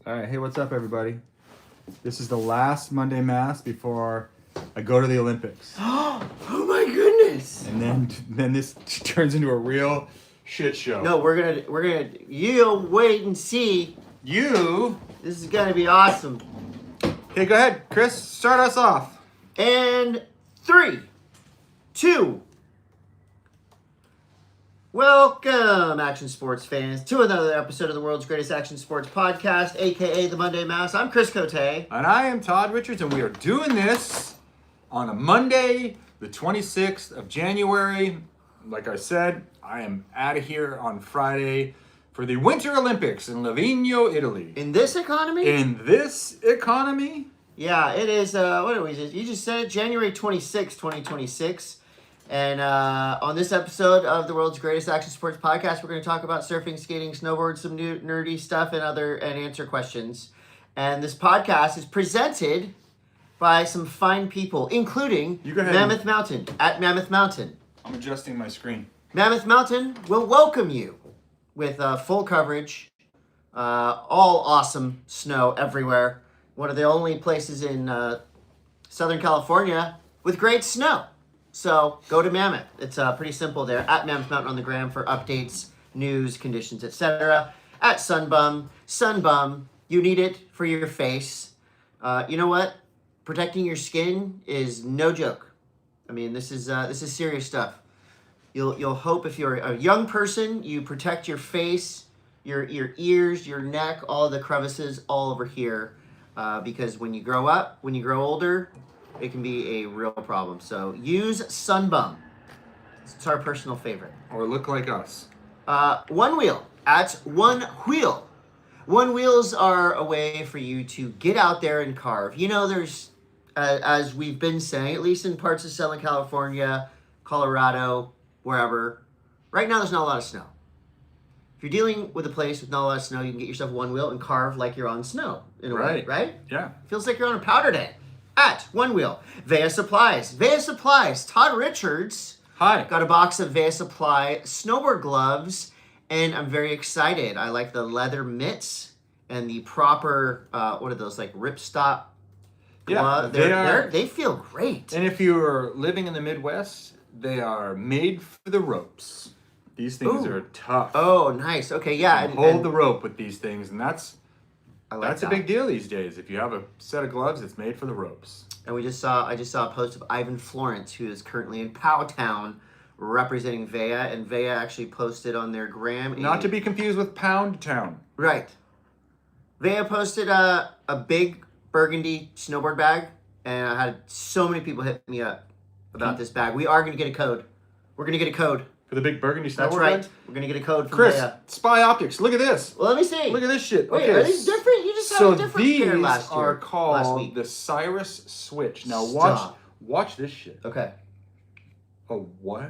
All right, hey, what's up, everybody? This is the last Monday Mass before I go to the Olympics. Oh my goodness! And then this turns into a real shit show. No, we're gonna. You'll wait and see. This is gonna be awesome. Okay, go ahead, Chris. Start us off. And 3, 2. Welcome, action sports fans, to another episode of the world's greatest action sports podcast, aka the Monday Mass. I'm Chris Coté. And I am Todd Richards, and we are doing this on a Monday, the 26th of January. Like I said, I am out of here on Friday for the Winter Olympics in Livigno, Italy. In this economy? In this economy? Yeah, it is, what are we, you just said it, January 26, 2026. And on this episode of the world's greatest action sports podcast, we're going to talk about surfing, skating, snowboard, some new nerdy stuff, and answer questions. And this podcast is presented by some fine people, including Mammoth Mountain at Mammoth Mountain. I'm adjusting my screen. Mammoth Mountain will welcome you with full coverage, all awesome snow everywhere. One of the only places in Southern California with great snow. So go to Mammoth. It's pretty simple there. At Mammoth Mountain on the gram for updates, news, conditions, etc. At Sunbum, you need it for your face. You know what? Protecting your skin is no joke. I mean, this is serious stuff. You'll hope if you're a young person, you protect your face, your ears, your neck, all the crevices all over here, because when you grow older, it can be a real problem. So use Sunbum. It's our personal favorite. Or look like us. One Wheel at One Wheel. One Wheels are a way for you to get out there and carve. You know, there's, as we've been saying, at least in parts of Southern California, Colorado, wherever, right now there's not a lot of snow. If you're dealing with a place with not a lot of snow, you can get yourself One Wheel and carve like you're on snow in a way, right? Yeah. Feels like you're on a powder day. At One Wheel, VEIA Supplies. Todd Richards. Hi. Got a box of VEIA Supply snowboard gloves, and I'm very excited. I like the leather mitts and the proper, what are those, like ripstop gloves? Yeah, they feel great. And if you're living in the Midwest, they are made for the ropes. These things are tough. Oh, nice. Okay, yeah. You hold the rope with these things, and that's that. A big deal these days. If you have a set of gloves, it's made for the ropes. And I just saw a post of Ivan Florence, who is currently in Powtown representing VEIA, and VEIA actually posted on their gram. Not to be confused with Pound Town. Right. VEIA posted a big burgundy snowboard bag, and I had so many people hit me up about this bag. We are going to get a code. We're going to get a code. For the big burgundy snowboard That's right. bag? We're going to get a code from Chris, VEIA. Spy Optics. Look at this. Well, let me see. Look at this shit. Wait, okay. are these different? You just had a different pair last year. Are called week. the Cyrus Switch. Now Stop. watch this shit. Okay. Oh, what?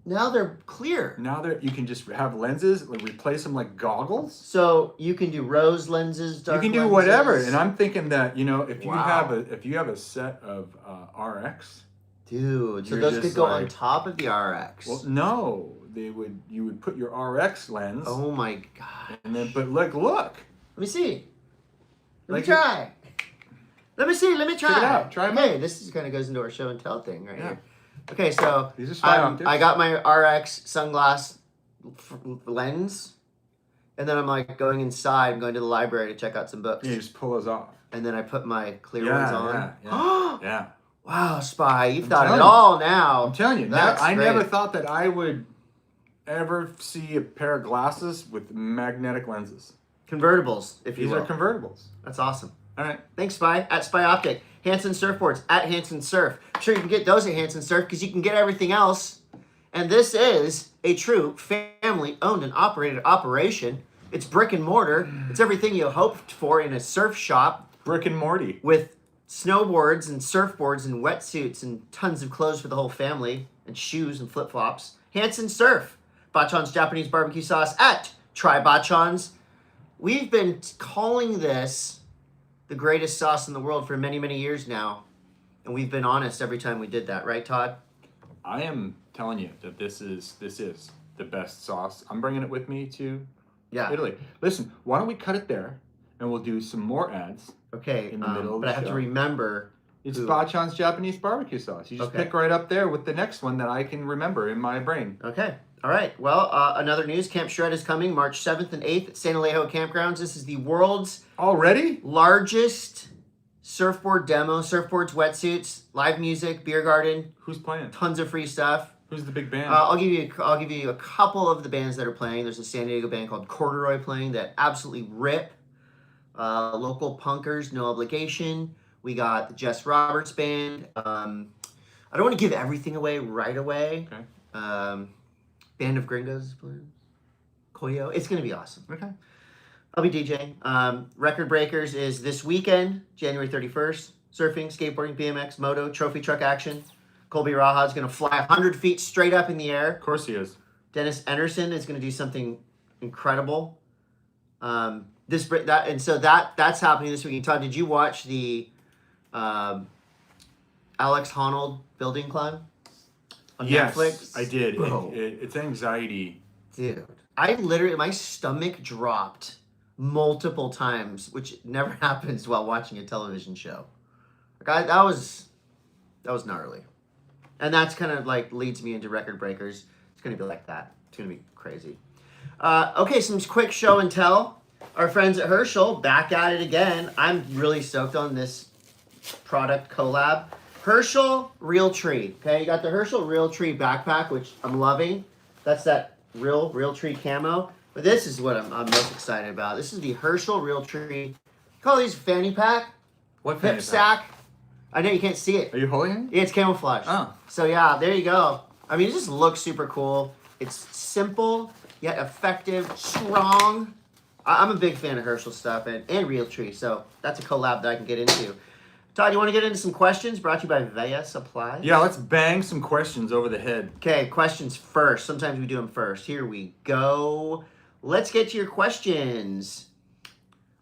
Now they're clear. Now you can just have lenses, replace them like goggles. So you can do rose lenses, dark You can do lenses. whatever. And I'm thinking that, if you Wow. have a set of RX, dude, so you're those just could go like- on top of the RX. well, no, you would put your RX lens, Oh my god. and then look. Let me see. Let me Like try. Let me see. Let me try. Check it out. Try 'em Okay, out. this kind of goes into our show and tell thing right Yeah. here. Okay, so These are Spy Optics. I got my RX sunglass lens, and then I'm like going inside. I'm going to the library to check out some books, Yeah, you just pull those off. and then I put my clear ones on. Yeah. Wow, Spy, you've I'm thought of telling it you. all now. I'm telling you, That's I great. never thought that I would ever see a pair of glasses with magnetic lenses. Convertibles, if you These will. are convertibles. That's awesome. All right. Thanks, Spy. At Spy Optic. Hansen Surfboards. At Hansen Surf. I'm sure you can get those at Hansen Surf because you can get everything else. And this is a true family-owned and operated operation. It's brick and mortar. It's everything you hoped for in a surf shop Brick and Morty. with snowboards and surfboards and wetsuits and tons of clothes for the whole family and shoes and flip-flops. Hansen Surf. Bachan's Japanese barbecue sauce at Try Bachan's. We've been calling this the greatest sauce in the world for many, many years now. And we've been honest every time we did that, right, Todd? I am telling you that this is the best sauce. I'm bringing it with me to Italy. Listen, why don't we cut it there? and we'll do some more ads. Okay, in the middle of but the I have to show. remember. It's who- Bachan's Japanese barbecue sauce. You just Okay. pick right up there with the next one that I can remember in my brain. Okay. All right. Well, another news. Camp Shred is coming March 7th and 8th at San Elijo Campgrounds. This is the world's Already? largest surfboard demo. Surfboards, wetsuits, live music, beer garden, Who's playing? tons of free stuff. Who's the big band? I'll give you a couple of the bands that are playing. There's a San Diego band called Corduroy playing that absolutely rip. Local punkers, No Obligation. We got the Jess Roberts band. I don't want to give everything away right away. Okay. Band of Gringos is playing. Koyo. It's gonna be awesome. Okay. I'll be DJing. Record Breakers is this weekend, January 31st. Surfing, skateboarding, BMX, moto, trophy truck action. Colby Raha is gonna fly 100 feet straight up in the air. Of course he is. Dennis Anderson is gonna do something incredible. That's happening this weekend. Todd, did you watch the Alex Honold building climb on Yes, Netflix? I did. Bro. It's anxiety. Dude, I literally, my stomach dropped multiple times, which never happens while watching a television show. Like that was gnarly. And that's kind of like leads me into Record Breakers. It's going to be like that. It's going to be crazy. Okay, some quick show and tell. Our friends at Herschel, back at it again. I'm really stoked on this product collab. Herschel Real Tree. Okay, you got the Herschel Real Tree backpack, which I'm loving. That's that real tree camo. But this is what I'm most excited about. This is the Herschel Real Tree. Call these fanny pack, What hip fanny pack? sack. I know you can't see it. Are you holding it? Yeah, it's camouflage. Oh. So yeah, there you go. I mean, it just looks super cool. It's simple yet effective, strong. I'm a big fan of Herschel stuff and Real Tree, so that's a collab that I can get into. Todd, you want to get into some questions? Brought to you by VEIA Supply. Yeah, let's bang some questions over the head. Okay, questions first. Sometimes we do them first. Here we go. Let's get to your questions.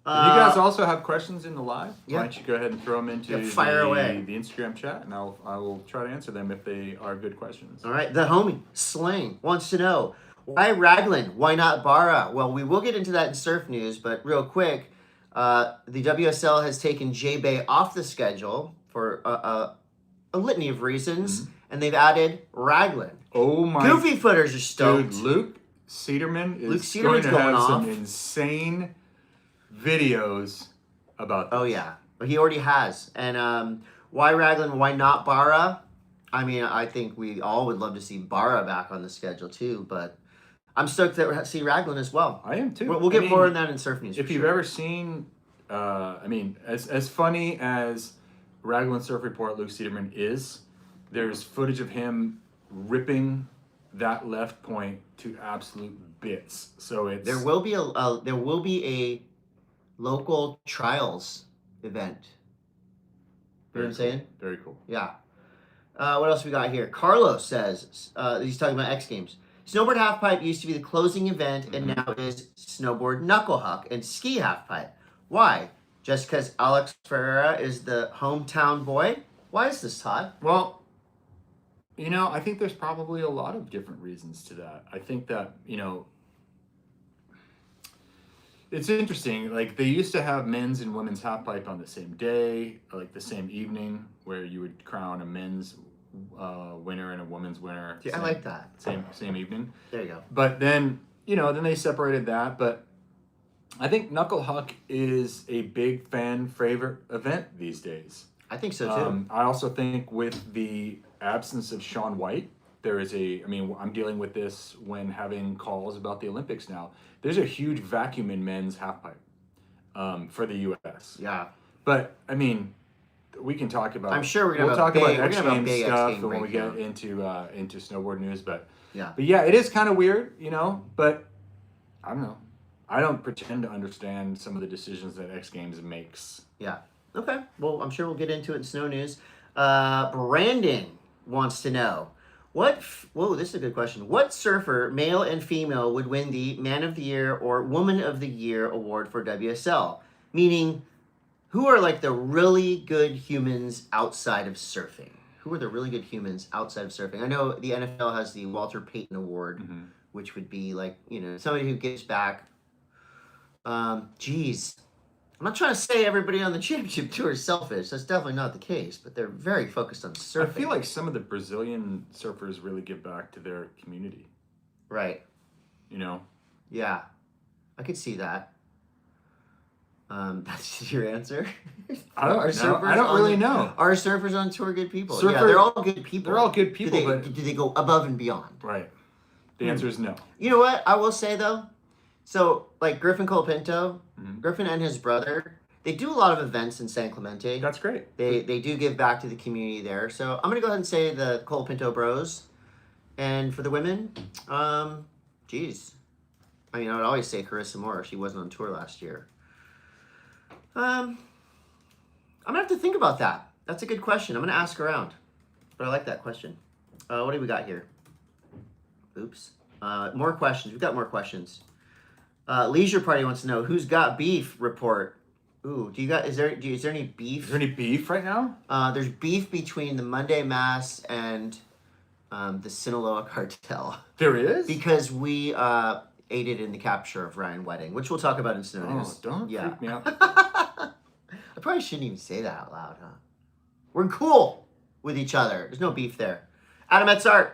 You guys also have questions in the live? Yeah. Why don't you go ahead and throw them into fire away. the Instagram chat, and I will try to answer them if they are good questions. All right, the homie, Sling, wants to know, why Raglan? Why not Barra? Well, we will get into that in surf news, but real quick, the WSL has taken J-Bay off the schedule for a litany of reasons, and they've added Raglan. Oh my... Goofy footers are stoked. Dude, Luke Cedarman is Cedarman's going to have going some off. insane videos about this. Oh, yeah. But he already has. And why Raglan? Why not Barra? I mean, I think we all would love to see Barra back on the schedule, too, but I'm stoked to see Raglan as well. I am, too. We'll get more on that in surf news. If you've ever seen, as funny as Raglan Surf Report Luke Cedarman is, there's footage of him ripping that left point to absolute bits. So it's... There will be a local trials event. You know what I'm saying? Very cool. Yeah. What else we got here? Carlos says, he's talking about X Games. Snowboard halfpipe used to be the closing event and now is snowboard knuckle huck and ski halfpipe. Why? Just because Alex Ferreira is the hometown boy? Why is this, Todd? Well, I think there's probably a lot of different reasons to that. I think that, it's interesting. Like, they used to have men's and women's halfpipe on the same day, like the same evening, where you would crown a men's winner and a woman's winner. Yeah, I like that. Same evening. There you go. But then, then they separated that. But I think Knuckle Huck is a big fan favorite event these days. I think so, too. I also think with the absence of Shaun White, I'm dealing with this when having calls about the Olympics now. There's a huge vacuum in men's halfpipe for the U.S. Yeah. But, we can talk about... I'm sure we'll talk about X X Games big stuff X Game when we get breakdown. into snowboard news. But Yeah. it is kind of weird, but I don't know. I don't pretend to understand some of the decisions that X Games makes. Yeah. Okay. Well, I'm sure we'll get into it in snow news. Brandon wants to know, whoa, this is a good question. What surfer, male and female, would win the Man of the Year or Woman of the Year award for WSL? Meaning, who are like the really good humans outside of surfing? Who are the really good humans outside of surfing? I know the NFL has the Walter Payton Award, which would be like, somebody who gives back. I'm not trying to say everybody on the championship tour is selfish. That's definitely not the case, but they're very focused on surfing. I feel like some of the Brazilian surfers really give back to their community. Right. You know? Yeah. I could see that. That's your answer? I don't really know. Are surfers on tour good people? Yeah, they're all good people. They're all good people, but do they go above and beyond? Right. The answer is no. You know what? I will say, though. So, like Griffin Colapinto, Griffin and his brother, they do a lot of events in San Clemente. That's great. They do give back to the community there. So, I'm going to go ahead and say the Colapinto Bros. And for the women, geez. I mean, I would always say Carissa Moore. She wasn't on tour last year. I'm going to have to think about that. That's a good question. I'm going to ask around. But I like that question. What do we got here? Oops. More questions. We've got more questions. Leisure Party wants to know who's got beef. Report. Ooh, is there any beef? Is there any beef right now? There's beef between the Monday M.A.S.S and the Sinaloa cartel. There is? Because we aided in the capture of Ryan Wedding, which we'll talk about in Snow News. Don't freak me out. I probably shouldn't even say that out loud, huh? We're cool with each other. There's no beef there. Adam Etzart.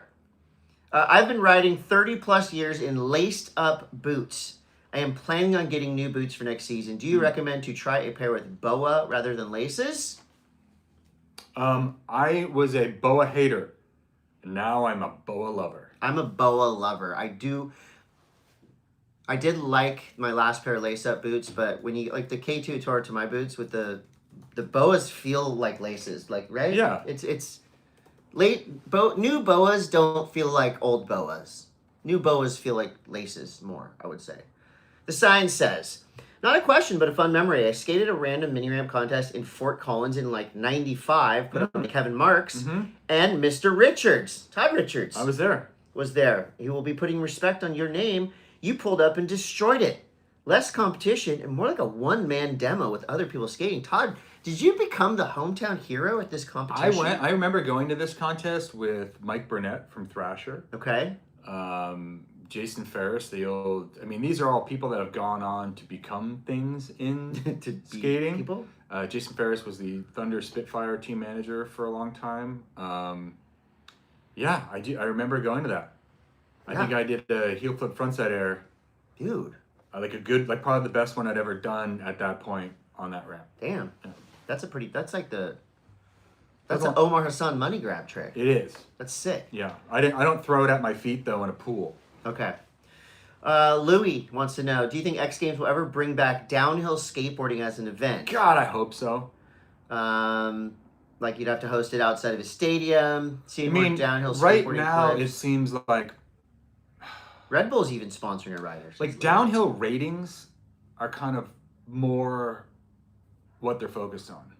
I've been riding 30 plus years in laced up boots. I am planning on getting new boots for next season. Do you recommend to try a pair with BOA rather than laces? I was a BOA hater. And now I'm a BOA lover. I'm a BOA lover. I did like my last pair of lace-up boots, but when you like the K2 Tour to my boots with the BOAs feel like laces, like right? Yeah. It's new BOAs don't feel like old BOAs. New BOAs feel like laces more, I would say. The sign says, not a question, but a fun memory. I skated a random mini ramp contest in Fort Collins in like 95, put up by Kevin Marks, and Mr. Richards, Todd Richards. I was there. Was there. He will be putting respect on your name. You pulled up and destroyed it. Less competition and more like a one-man demo with other people skating. Todd, did you become the hometown hero at this competition? I remember going to this contest with Mike Burnett from Thrasher. Okay. Jason Ferris, these are all people that have gone on to become things in to skating. People? Jason Ferris was the Thunder Spitfire team manager for a long time. I remember going to that. I think I did a heel flip frontside air. Dude. Probably the best one I'd ever done at that point on that ramp. Damn. Yeah. That's an Omar Hassan money grab trick. It is. That's sick. Yeah. I don't throw it at my feet though in a pool. Okay. Louis wants to know, do you think X Games will ever bring back downhill skateboarding as an event? God, I hope so. Like you'd have to host it outside of a stadium, more downhill skateboarding right now clips. It seems like Red Bull's even sponsoring a rider. Like downhill ratings are kind of more what they're focused on.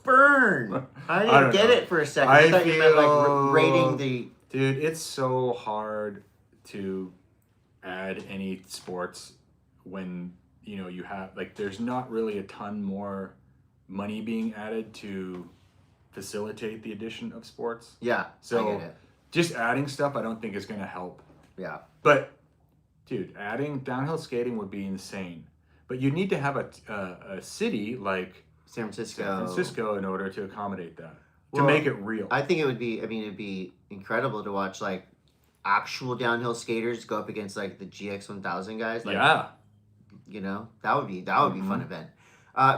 Burn! I didn't get it for a second. I thought you meant like rating the... Dude, it's so hard to add any sports when, you have, there's not really a ton more money being added to facilitate the addition of sports. Yeah, so I get it. Just adding stuff I don't think is going to help. Yeah. But, dude, adding downhill skating would be insane. But you need to have a city like San Francisco in order to accommodate that. To make it real. I think it'd be incredible to watch like actual downhill skaters go up against like the GX 1000 guys. Like, yeah. That would be a fun event.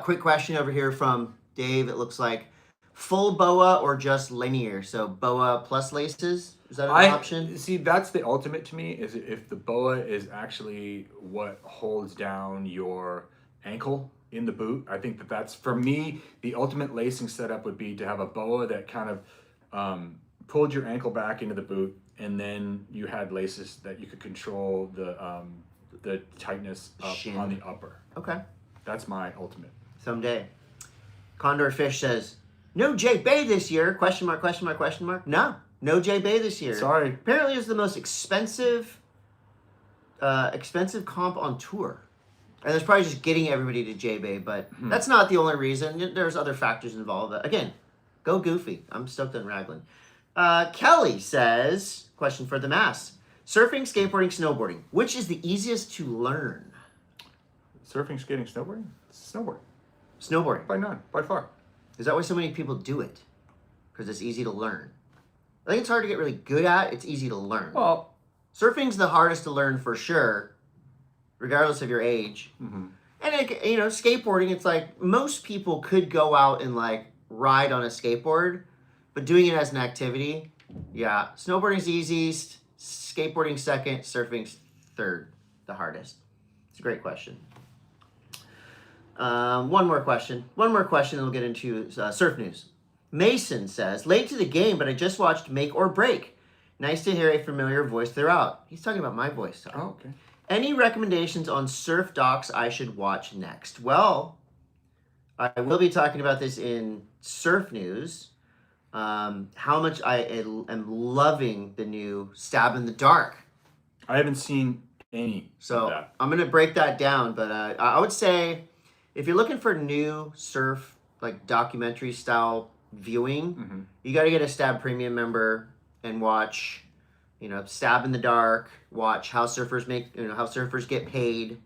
Quick question over here from Dave. It looks like full BOA or just linear. So BOA plus laces, is that an option? See, that's the ultimate to me, is if the BOA is actually what holds down your ankle in the boot. I think that's, for me, the ultimate lacing setup would be to have a BOA that kind of pulled your ankle back into the boot, and then you had laces that you could control the tightness up on the upper. Okay. That's my ultimate. Someday. Condor Fish says, no J Bay this year? Question mark, question mark, question mark. No J Bay this year. Sorry. Apparently it's the most expensive comp on tour. And there's probably just getting everybody to J Bay, but that's not the only reason. There's other factors involved. Again, go goofy. I'm stoked on Raglan. Kelly says, question for the M.A.S.S. Surfing, skateboarding, snowboarding. Which is the easiest to learn? Surfing, skating, snowboarding? Snowboarding. Snowboarding. By none. By far. Is that why so many people do it? Because it's easy to learn. I think it's hard to get really good at. It's easy to learn. Well, surfing's the hardest to learn for sure, regardless of your age. mm-hmm. And skateboarding, it's like most people could go out and like ride on a skateboard, but doing it as an activity, yeah. Snowboarding's easiest, skateboarding second, surfing's third, the hardest. It's a great question. One more question, then we'll get into surf news. Mason says, late to the game, but I just watched Make or Break. Nice to hear a familiar voice throughout. He's talking about my voice. Todd. Oh, okay. Any recommendations on surf docs I should watch next? Well, I will be talking about this in surf news. How much I am loving the new Stab in the Dark. I haven't seen any So of that. I'm going to break that down, but I would say if you're looking for new surf, like documentary style viewing, Mm-hmm. you got to get a Stab Premium member and watch, Stab in the Dark, watch how surfers get paid,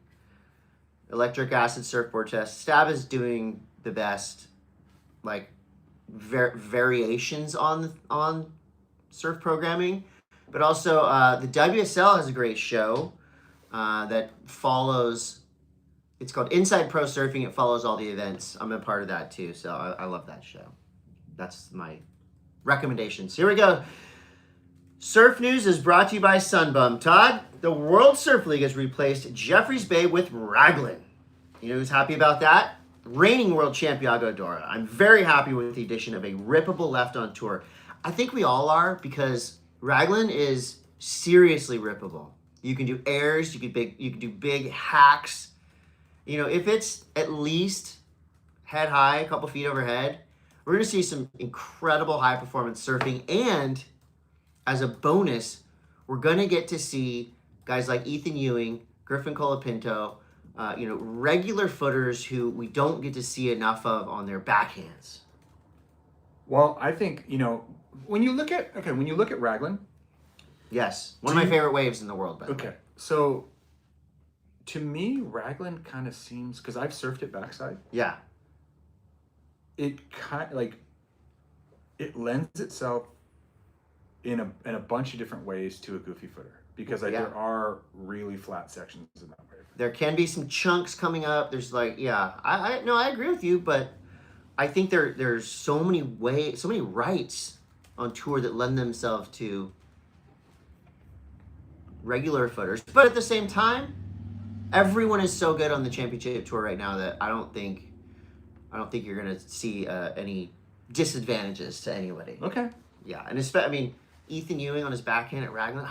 Electric Acid Surfboard Test. Stab is doing the best, like, variations on surf programming, but also the WSL has a great show that follows. It's called Inside Pro Surfing. It follows all the events. I'm a part of that too, so I love that show. That's my recommendations. Here we go. Surf News is brought to you by Sunbum. Todd, the World Surf League has replaced Jeffreys Bay with Raglan. You know who's happy about that? Reigning world champion Dora. I'm very happy with the addition of a rippable left on tour. I think we all are, because Raglan is seriously rippable. You can do airs, you can do big hacks. If it's at least head high, a couple feet overhead, we're going to see some incredible high performance surfing. And as a bonus, we're going to get to see guys like Ethan Ewing, Griffin Colapinto, regular footers who we don't get to see enough of on their backhands. Well, I think, when you look at Raglan. Yes. One of my favorite waves in the world, by the way. Okay. So, to me, Raglan kind of seems, because I've surfed it backside. Yeah. It kind of it lends itself in a bunch of different ways to a goofy footer, because there are really flat sections in that wave. There can be some chunks coming up. There's I agree with you, but I think there's so many rights on tour that lend themselves to regular footers. But at the same time, everyone is so good on the championship tour right now that I don't think you're gonna see any disadvantages to anybody. Okay. Yeah, and Ethan Ewing on his backhand at Raglan.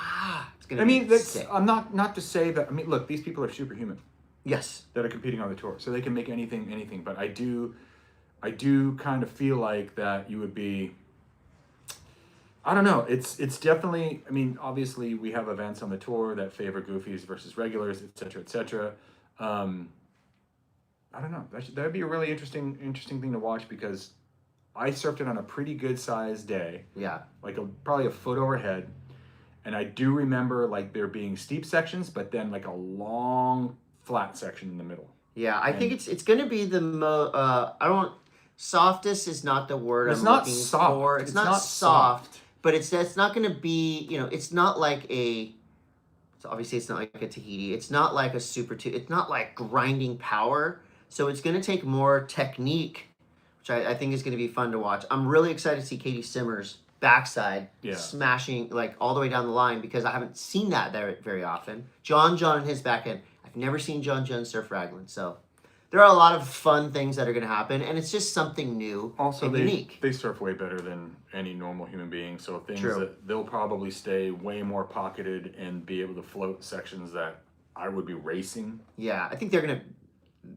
It's gonna be sick. I'm not to say that. Look, these people are superhuman. Yes. That are competing on the tour, so they can make anything. But I do kind of feel like that you would be. I don't know. It's definitely. Obviously we have events on the tour that favor goofies versus regulars, etc. I don't know. That would be a really interesting thing to watch, because I surfed it on a pretty good sized day. Yeah. Like probably a foot overhead. And I do remember there being steep sections, but then a long flat section in the middle. Yeah, I think it's going to be the softest is not the word I'm not looking soft. for. It's not soft, but it's not going to be, it's not like obviously it's not like a Tahiti. It's not like a Super 2. It's not like grinding power. So it's going to take more technique, which I think is going to be fun to watch. I'm really excited to see Katie Simmers backside smashing all the way down the line, because I haven't seen that there very often. John and his backhand. I've never seen John surf Raglan. So there are a lot of fun things that are going to happen, and it's just something new and unique. They surf way better than any normal human being, so that they'll probably stay way more pocketed and be able to float sections that I would be racing. Yeah, I think they're going to...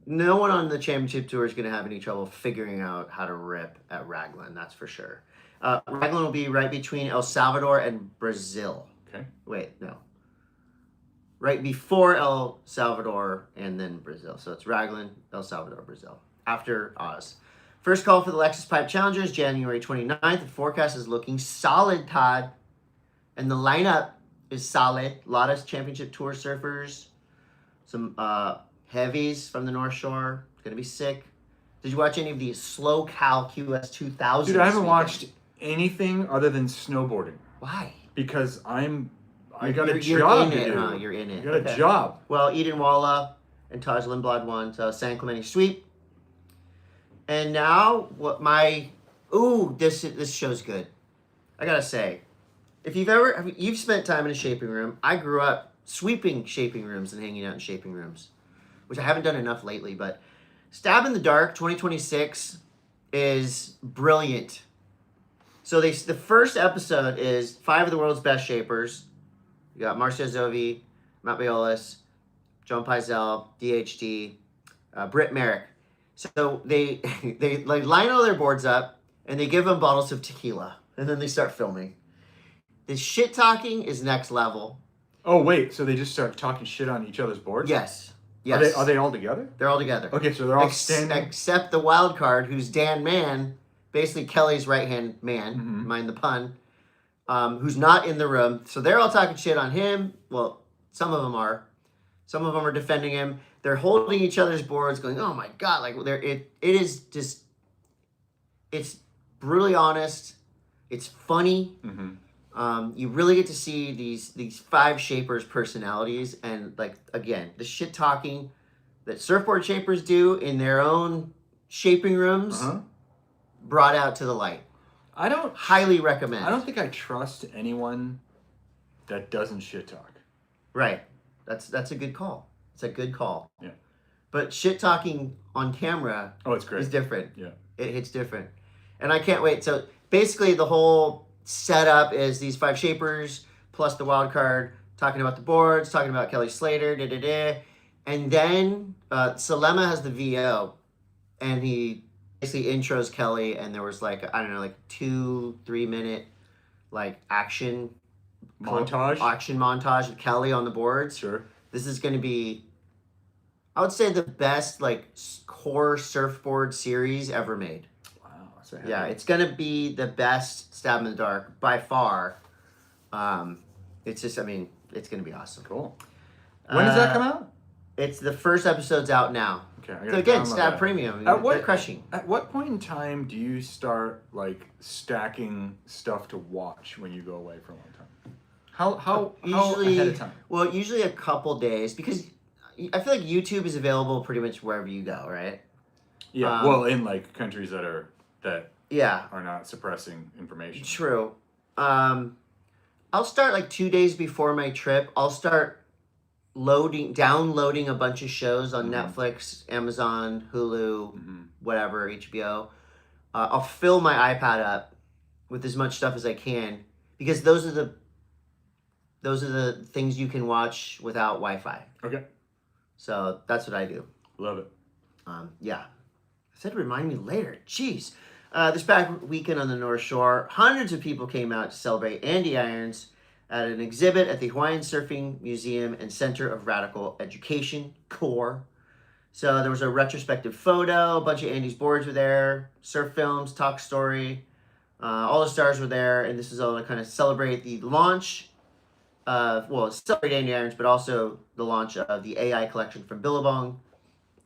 No one on the championship tour is going to have any trouble figuring out how to rip at Raglan, that's for sure. Raglan will be right between El Salvador and Brazil. Okay. Wait, no. Right before El Salvador and then Brazil. So it's Raglan, El Salvador, Brazil. After Oz. First call for the Lexus Pipe Challengers, January 29th. The forecast is looking solid, Todd. And the lineup is solid. A lot of championship tour surfers. Some Heavies from the North Shore. It's going to be sick. Did you watch any of the Slow Cal QS 2000? Dude, I haven't watched anything other than snowboarding. Why? Because I got a You're job in to it, do. huh? You're in it. I got a job. Well, Eden Walla and Taj Lindblad won San Clemente Sweep. And now, this show's good. I gotta say, if you've spent time in a shaping room, I grew up sweeping shaping rooms and hanging out in shaping rooms, which I haven't done enough lately, but Stab in the Dark 2026 is brilliant. So the first episode is 5 of the world's best shapers. You got Marcia Zovi, Matt Biolis, John Pizell, DHD, Britt Merrick. So they like line all their boards up and they give them bottles of tequila and then they start filming. The shit talking is next level. Oh wait, so they just start talking shit on each other's boards? Yes. Are they all together? They're all together. Okay, so they're all standing. Except the wild card, who's Dan Mann, basically Kelly's right hand man, mind the pun, who's not in the room. So they're all talking shit on him. Well, some of them are. Some of them are defending him. They're holding each other's boards, going, "Oh my god!" Like it is just, it's brutally honest. It's funny. You really get to see these 5 shapers' personalities, and like again, the shit talking that surfboard shapers do in their own shaping rooms, brought out to the light. I don't highly recommend. I don't think I trust anyone that doesn't shit talk. Right. That's a good call. It's a good call. Yeah. But shit talking on camera it's great. is different. Yeah. It hits different. And I can't wait. So basically the whole setup is these 5 shapers plus the wild card talking about the boards, talking about Kelly Slater, and then Salema has the VO, and he basically intros Kelly, and there was like 2-3 minute like action montage of Kelly on the boards. Sure. This is going to be, I would say, the best like core surfboard series ever made. Wow. Yeah, it's going to be the best Stab in the Dark by far. It's just, it's going to be awesome. Cool. When does that come out? It's the first episode's out now. Okay. So again, Stab Premium. They're crushing. At what point in time do you start like stacking stuff to watch when you go away for a long time? How ahead of time? Well, usually a couple days, because I feel like YouTube is available pretty much wherever you go, right? Yeah. Well, in like countries that are not suppressing information. True. I'll start like 2 days before my trip. I'll start downloading a bunch of shows on Netflix, Amazon, Hulu, whatever, HBO. I'll fill my iPad up with as much stuff as I can, because those are the things you can watch without Wi-Fi. Okay. So that's what I do. Love it. Yeah. I said remind me later. Jeez. This past weekend on the North Shore, hundreds of people came out to celebrate Andy Irons at an exhibit at the Hawaiian Surfing Museum and Center of Radical Education, CORE. So there was a retrospective photo, a bunch of Andy's boards were there, surf films, talk story, all the stars were there, and this is all to kind of celebrate the launch celebrate Andy Irons, but also the launch of the AI collection from Billabong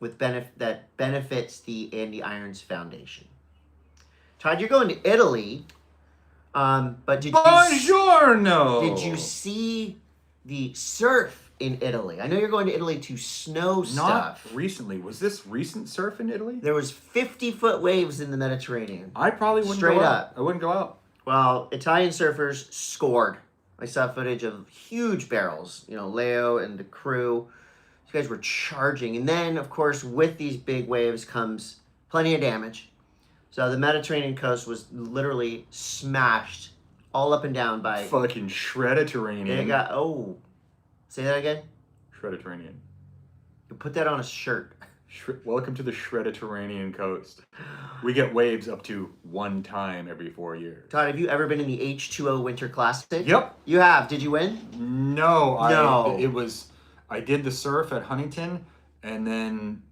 that benefits the Andy Irons Foundation. Todd, you're going to Italy, but did you see the surf in Italy? I know you're going to Italy to snow stuff. Not recently. Was this recent surf in Italy? There was 50-foot waves in the Mediterranean. I probably wouldn't go out. I wouldn't go out. Well, Italian surfers scored. I saw footage of huge barrels, Leo and the crew. These guys were charging. And then, of course, with these big waves comes plenty of damage. So the Mediterranean coast was literally smashed all up and down by... Fucking Shrediterranean. Say that again? Shrediterranean. You put that on a shirt. Welcome to the Shrediterranean coast. We get waves up to 1 time every 4 years. Todd, have you ever been in the H2O Winter Classic? Yep. You have. Did you win? No. I did the surf at Huntington, and then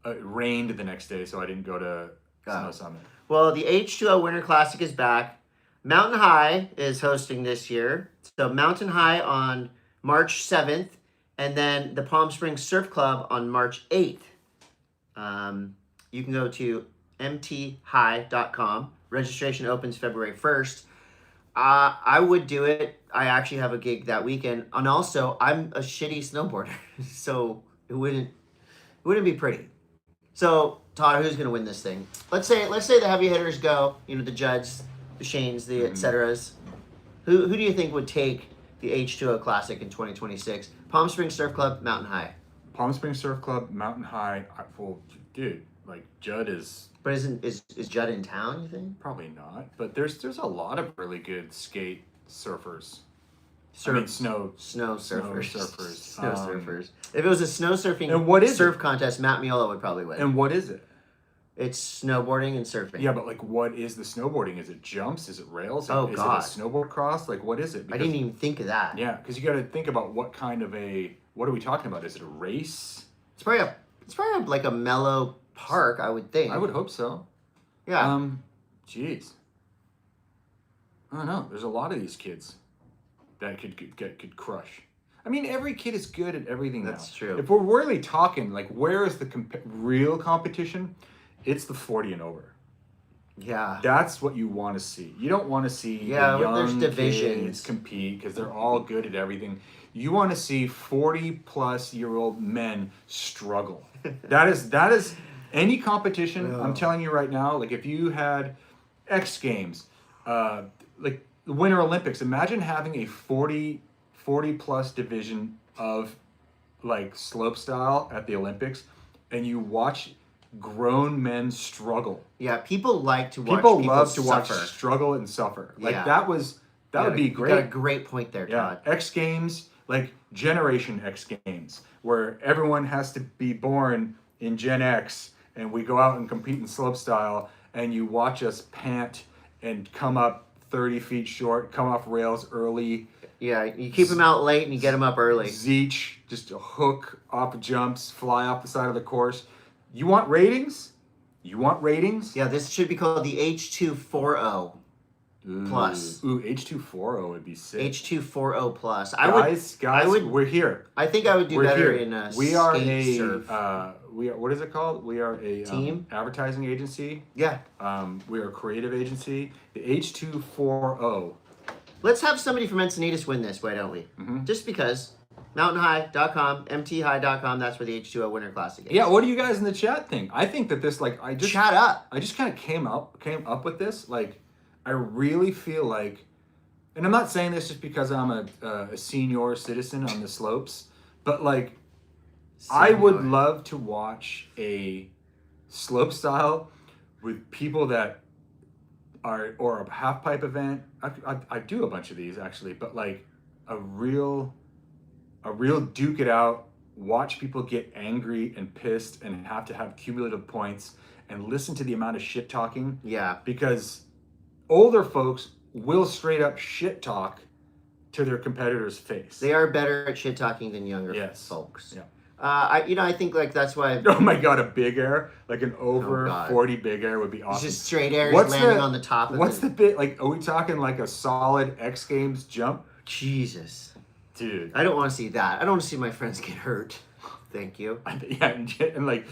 it rained the next day, so I didn't go to Snow Summit. Well, the H2O Winter Classic is back. Mountain High is hosting this year. So Mountain High on March 7th And then the Palm Springs Surf Club on March 8th. You can go to mthigh.com. Registration opens February 1st. I would do it. I actually have a gig that weekend. And also, I'm a shitty snowboarder. So it wouldn't be pretty. So, Todd, who's going to win this thing? Let's say the heavy hitters go, the Judds, the Shanes, the et ceteras. Who do you think would take the H2O Classic in 2026? Palm Springs Surf Club, Mountain High. Palm Springs Surf Club, Mountain High. Well, dude, like Judd is. But is Judd in town, you think? Probably not. But there's a lot of really good skate surfers. Snow surfers. Snow surfers. Snow surfers. If it was a snow surfing and what is surf contest, Matt Miola would probably win. And what is it? It's snowboarding and surfing. Yeah, but like, what is the snowboarding? Is it jumps? Is it rails? God. Is it a snowboard cross? Like, what is it? I didn't even think of that. Yeah, because you got to think about what are we talking about? Is it a race? It's probably like a mellow park, I would think. I would hope so. Yeah. Jeez. I don't know. There's a lot of these kids that could crush. I mean, every kid is good at everything now. That's true. If we're really talking, like, where is the real competition? It's the 40 and over. Yeah. That's what you want to see. You don't want to see the young kids compete because they're all good at everything. You want to see 40-plus-year-old men struggle. That is any competition. I'm telling you right now. Like if you had X Games, like the Winter Olympics. Imagine having a 40-plus division of like slopestyle at the Olympics, and you watch grown men struggle. Yeah, people like to watch people love to suffer. watch struggle and suffer. Like that would be great. You got a great point there, Todd. X Games, like Generation X Games, where everyone has to be born in Gen X, and we go out and compete in slopestyle, and you watch us pant and come up 30 feet short, come off rails early. Yeah, you keep them out late and you get them up early. Zeech, just a hook off jumps, fly off the side of the course. You want ratings? Yeah, this should be called the H240 plus. Ooh, H240 would be sick. H240 plus. Guys, we're here. I think I would do better in a skate surf. What is it called? We are a team advertising agency. Yeah. We are a creative agency. The H240. Let's have somebody from Encinitas win this, why don't we? Mm-hmm. Just because. MountainHigh.com, mthigh.com, that's where the H2O Winter Classic is. Yeah, what do you guys in the chat think? I think that this, Chat up. I just kind of came up with this. Like, I really feel like, and I'm not saying this just because I'm a senior citizen on the slopes, but like, I would love to watch a slope style with people that are, or a half pipe event. I do a bunch of these actually, but like a real duke it out, watch people get angry and pissed and have to have cumulative points and listen to the amount of shit talking. Yeah. Because older folks will straight up shit talk to their competitor's face. They are better at shit talking than younger folks. Yeah. I think like that's why. Oh my god, a big air, like an over 40 big air would be awesome. It's just straight air landing on the top of it. What's the bit? Like, are we talking like a solid X Games jump? Jesus. Dude. I don't want to see that. I don't want to see my friends get hurt. Thank you. Yeah, and like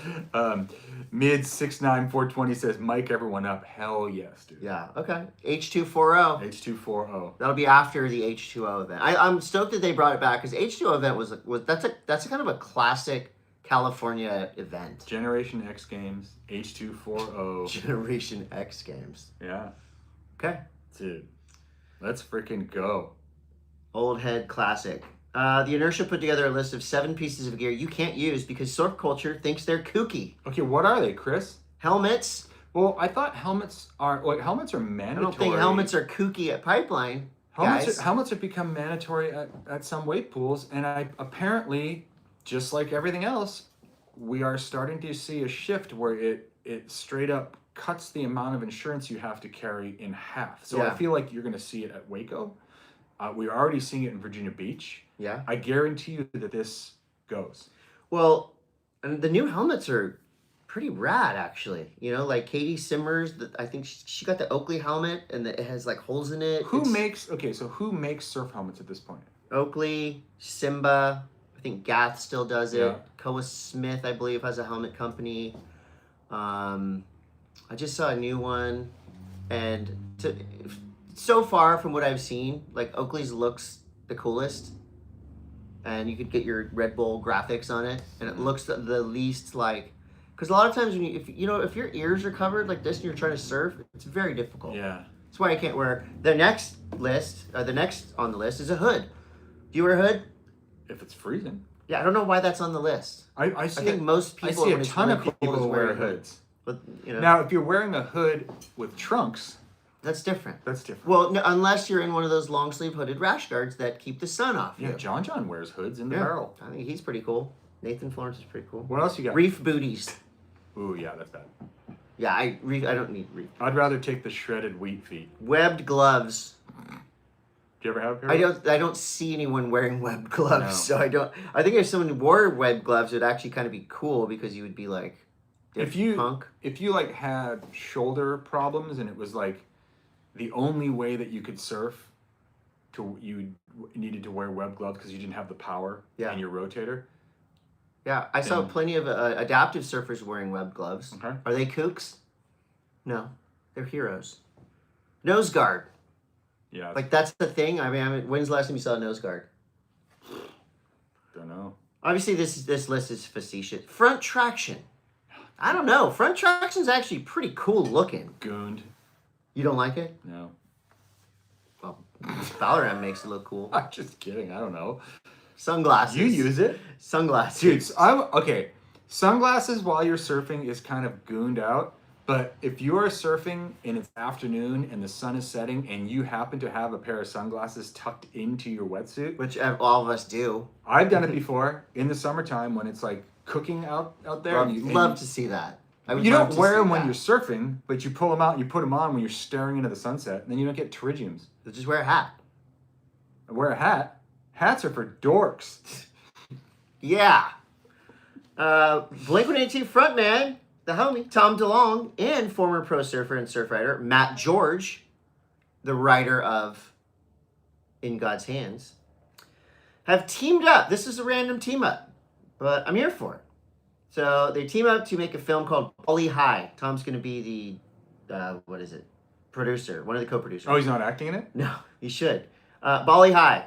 mid 6'9", 420 says, mic everyone up. Hell yes, dude. Yeah, okay. H240. H240. That'll be after the H2O event. I'm stoked that they brought it back because H2O event was that's a kind of a classic California event. Generation X Games, H240. Generation X Games. Yeah. Okay. Dude, let's freaking go. Old Head Classic. The Inertia put together a list of 7 pieces of gear you can't use because surf culture thinks they're kooky. Okay, what are they, Chris? Helmets. Well, I thought helmets are mandatory. I don't think helmets are kooky at Pipeline. Helmets have become mandatory at some wake pools, and apparently, just like everything else, we are starting to see a shift where it straight up cuts the amount of insurance you have to carry in half. So I feel like you're going to see it at Waco. We're already seeing it in Virginia Beach. Yeah. I guarantee you that this goes. Well, and the new helmets are pretty rad, actually. You know, like Katie Simmers, I think she got the Oakley helmet, and it has like holes in it. Who makes surf helmets at this point? Oakley, Simba. I think Gath still does it. Yeah. Koa Smith, I believe, has a helmet company. I just saw a new one, and so far from what I've seen, like Oakley's looks the coolest, and you could get your Red Bull graphics on it, and it looks the least like, because a lot of times when if your ears are covered like this and you're trying to surf, it's very difficult. Yeah. That's why I can't wear the next on the list is a hood. Do you wear a hood? If it's freezing. Yeah, I don't know why that's on the list. I think most people. I see when a it's ton really of cold, people is wear wearing hoods. But Now, if you're wearing a hood with trunks, that's different. that's different. Well, no, unless you're in one of those long sleeve hooded rash guards that keep the sun off Yeah, you. John wears hoods in the Yeah. barrel. I think he's pretty cool. Nathan Florence is pretty cool. What else you got? Reef booties. Ooh, yeah, that's bad. Yeah, I don't need reef. I'd rather take the shredded wheat feet. Webbed gloves. Do you ever have a pair? I don't see anyone wearing webbed gloves, No. so I don't. I think if someone wore webbed gloves, it'd actually kind of be cool because you would be like, If you punk. like had shoulder problems and it was like the only way that you could surf, you needed to wear web gloves because you didn't have the power in your rotator. Yeah, I saw plenty of adaptive surfers wearing webbed gloves. Okay. Are they kooks? No, they're heroes. Nose guard. Yeah. Like that's the thing. I mean, when's the last time you saw a nose guard? Don't know. Obviously, this list is facetious. Front traction. I don't know. Front traction's actually pretty cool looking. Gooned. You don't like it? No. Well, Valorant makes it look cool. I'm just kidding. I don't know. Sunglasses. You use it? Sunglasses. Dude, okay. Sunglasses while you're surfing is kind of gooned out. But if you are surfing and it's afternoon and the sun is setting and you happen to have a pair of sunglasses tucked into your wetsuit, Which all of us do. I've done it before in the summertime when it's like cooking out there. Love to see that. You don't wear them when you're surfing, but you pull them out and you put them on when you're staring into the sunset, and then you don't get pterygiums. So just wear a hat. Wear a hat. Hats are for dorks. Yeah. Blink-182 frontman, the homie, Tom DeLonge, and former pro surfer and surf writer Matt George, the writer of In God's Hands, have teamed up. This is a random team up, but I'm here for it. So they team up to make a film called Bali High. Tom's going to be the, producer, one of the co-producers. Oh, he's not acting in it? No, he should. Bali High.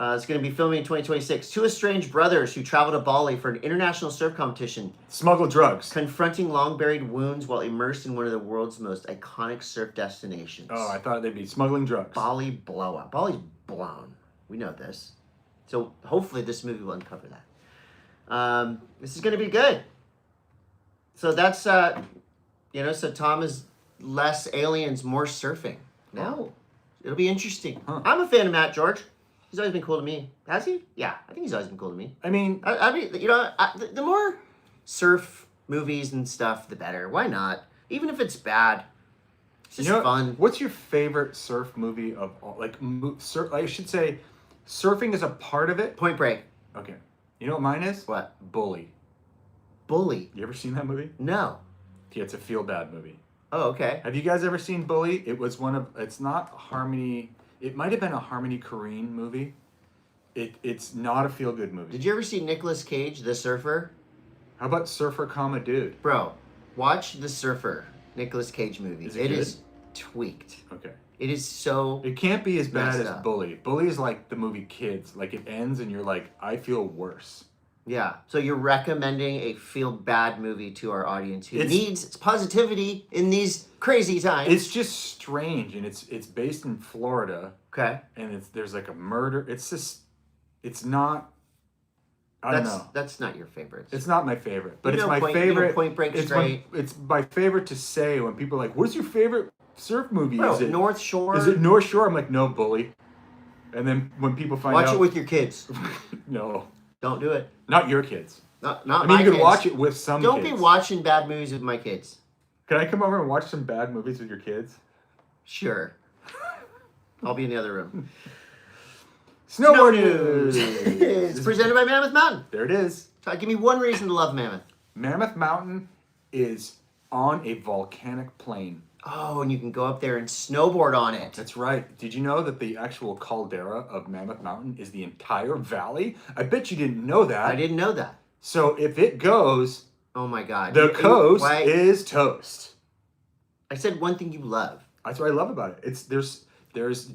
It's going to be filming in 2026. Two estranged brothers who travel to Bali for an international surf competition, Smuggle drugs. confronting long-buried wounds while immersed in one of the world's most iconic surf destinations. Oh, I thought they'd be smuggling drugs. Bali blowout. Bali's blown. We know this. So hopefully this movie will uncover that. This is going to be good. So that's, so Tom is less aliens, more surfing now. Oh. It'll be interesting. Huh. I'm a fan of Matt George. He's always been cool to me. Has he? Yeah, I think he's always been cool to me. I mean, I mean, the more surf movies and stuff, the better. Why not? Even if it's bad, it's just fun. What's your favorite surf movie of all? Like, I should say, surfing is a part of it. Point Break. Okay. You know what mine is? What? Bully. Bully. You ever seen that movie? No. Yeah, it's a feel-bad movie. Oh, okay. Have you guys ever seen Bully? It was it's not Harmony, it might have been a Harmony Korine movie. It's not a feel-good movie. Did you ever see Nicolas Cage, The Surfer? How about Surfer, Dude? Bro, watch The Surfer, Nicolas Cage movie. Is it good? is tweaked. Okay. It is so... It can't be as bad messed as up. Bully. Bully is like the movie Kids. Like, it ends and you're like, I feel worse. Yeah. So you're recommending a feel-bad movie to our audience who It's- needs positivity in these crazy times. It's just strange, and it's based in Florida, Okay. and there's like a murder. It's not. I don't know. That's not your favorite. It's not my favorite, but You it's know my Point- you know favorite. Point Break's it's great. it's my favorite to say when people are like, "What's your favorite surf movie?" Bro, Is it North Shore. Is it North Shore? I'm like, no, Bully. And then when people find Watch out, it with your kids. no, Don't do it. not your kids. Not I mean, my you can kids. watch it with some. Don't kids. be watching bad movies with my kids. Can I come over and watch some bad movies with your kids? Sure. I'll be in the other room. Snowboard news. It's presented by Mammoth Mountain. There it is. Todd, give me one reason to love Mammoth. Mammoth Mountain is on a volcanic plain. Oh, and you can go up there and snowboard on it. That's right. Did you know that the actual caldera of Mammoth Mountain is the entire valley? I bet you didn't know that. I didn't know that. So if it goes, oh my God, the coast is toast. I said one thing you love. That's what I love about it. There's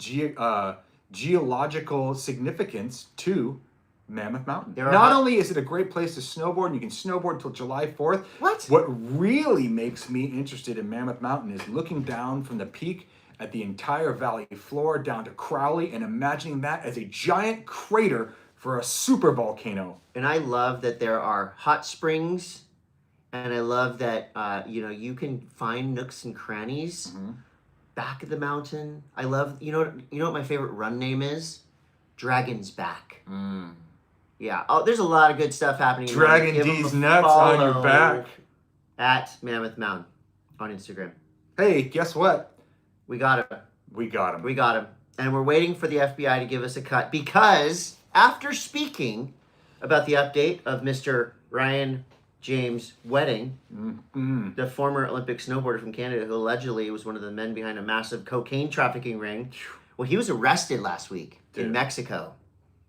geological significance to Mammoth Mountain. Not only is it a great place to snowboard, and you can snowboard till July 4th. What really makes me interested in Mammoth Mountain is looking down from the peak at the entire valley floor down to Crowley and imagining that as a giant crater for a super volcano. And I love that there are hot springs, and I love that you can find nooks and crannies back of the mountain. I love you know what my favorite run name is? Dragon's Back. Yeah. Oh, there's a lot of good stuff happening. Dragon D's nuts on your back. At Mammoth Mountain on Instagram. Hey, guess what? We got him. We got him. We got him. And we're waiting for the FBI to give us a cut because after speaking about the update of Mr. Ryan James' wedding, the former Olympic snowboarder from Canada who allegedly was one of the men behind a massive cocaine trafficking ring, well, he was arrested last week in Mexico.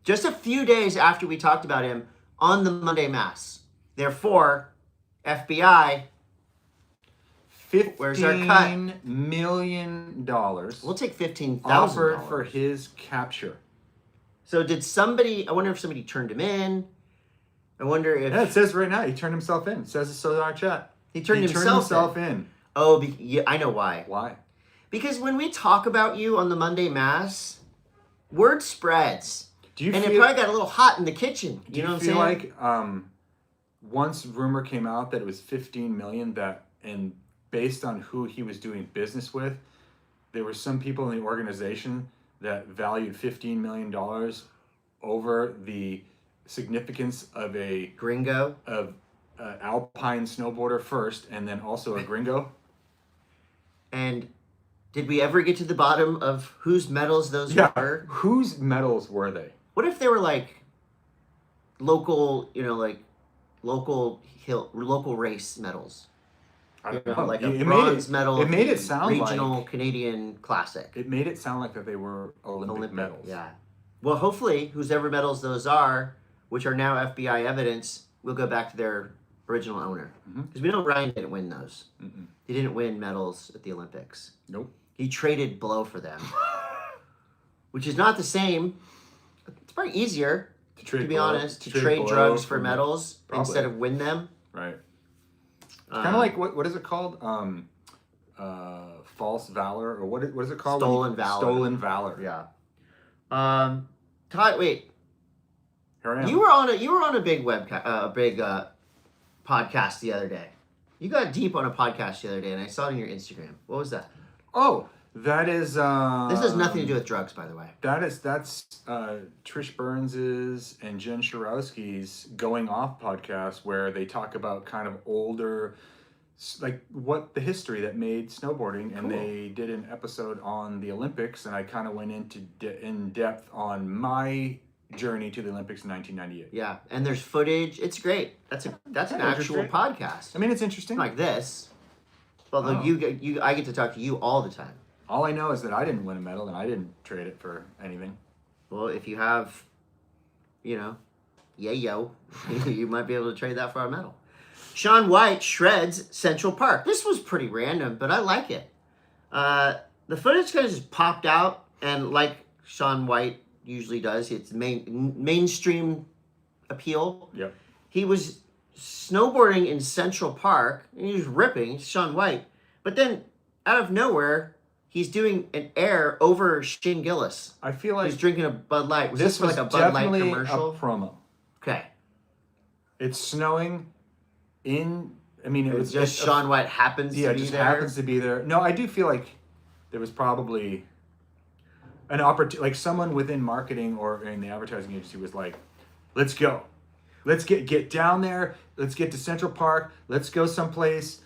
Just a few days after we talked about him on the Monday M.A.S.S. Therefore, FBI, where's our cut? $15 million. We'll take $15,000 offered for his capture. So did somebody? I wonder if somebody turned him in. I wonder if. Yeah, it says right now he turned himself in. It says so in our chat. He turned himself in. Oh, yeah, I know why. Why? Because when we talk about you on the Monday M.A.S.S, word spreads. It probably got a little hot in the kitchen. You know what I'm saying? Like once rumor came out that it was $15 million and based on who he was doing business with, there were some people in the organization that valued $15 million over the significance of a gringo, of alpine snowboarder first, and then also a gringo. And did we ever get to the bottom of whose medals those were? Whose medals were they? What if they were like local, local race medals? I don't know. Like a bronze medal. It made it sound regional Canadian classic. It made it sound like that they were Olympic medals. Yeah. Well, hopefully, whoever medals those are, which are now FBI evidence, will go back to their original owner. Because we know Ryan didn't win those. He didn't win medals at the Olympics. Nope. He traded blow for them, which is not the same. It's probably easier, to be honest, to trade drugs for medals instead of win them. Right. Kind of like what is it called? False valor, or what is it called? Stolen valor. Stolen valor. Yeah. Todd, wait. Here I am. You were on a big podcast the other day. You got deep on a podcast the other day, and I saw it on your Instagram. What was that? Oh, that is. This has nothing to do with drugs, by the way. That's Trish Burns's and Jen Shirowski's Going Off podcast, where they talk about kind of older, like what the history that made snowboarding, and they did an episode on the Olympics, and I kind of went into in depth on my journey to the Olympics in 1998. Yeah, and there's footage. It's great. That's an actual podcast. I mean, it's interesting. Like this. Although I get to talk to you all the time. All I know is that I didn't win a medal, and I didn't trade it for anything. Well, if you have, you might be able to trade that for a medal. Shaun White shreds Central Park. This was pretty random, but I like it. The footage kind of just popped out, and like Shaun White usually does, it's mainstream appeal. Yep. He was snowboarding in Central Park, and he was ripping, Shaun White. But then, out of nowhere, he's doing an air over Shane Gillis. I feel like he's drinking a Bud Light. Was this was like a Bud Light commercial? A promo. Okay. It's snowing in. I mean, it's just Shaun White happens to be there. Yeah, just happens to be there. No, I do feel like there was probably an opportunity, like someone within marketing or in the advertising agency was like, "Let's go, let's get down there. Let's get to Central Park. Let's go someplace."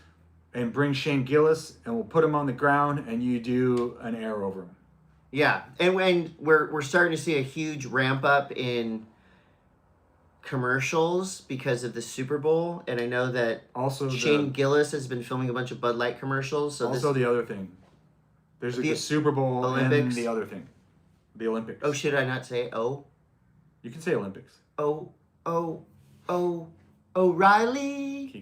And bring Shane Gillis, and we'll put him on the ground, and you do an air over him. Yeah, and when we're starting to see a huge ramp up in commercials because of the Super Bowl, and I know that Also, Shane Gillis has been filming a bunch of Bud Light commercials. So also the other thing. There's like the Super Bowl Olympics. and the other thing. The Olympics. Oh, should I not say oh? You can say Olympics. O'Reilly.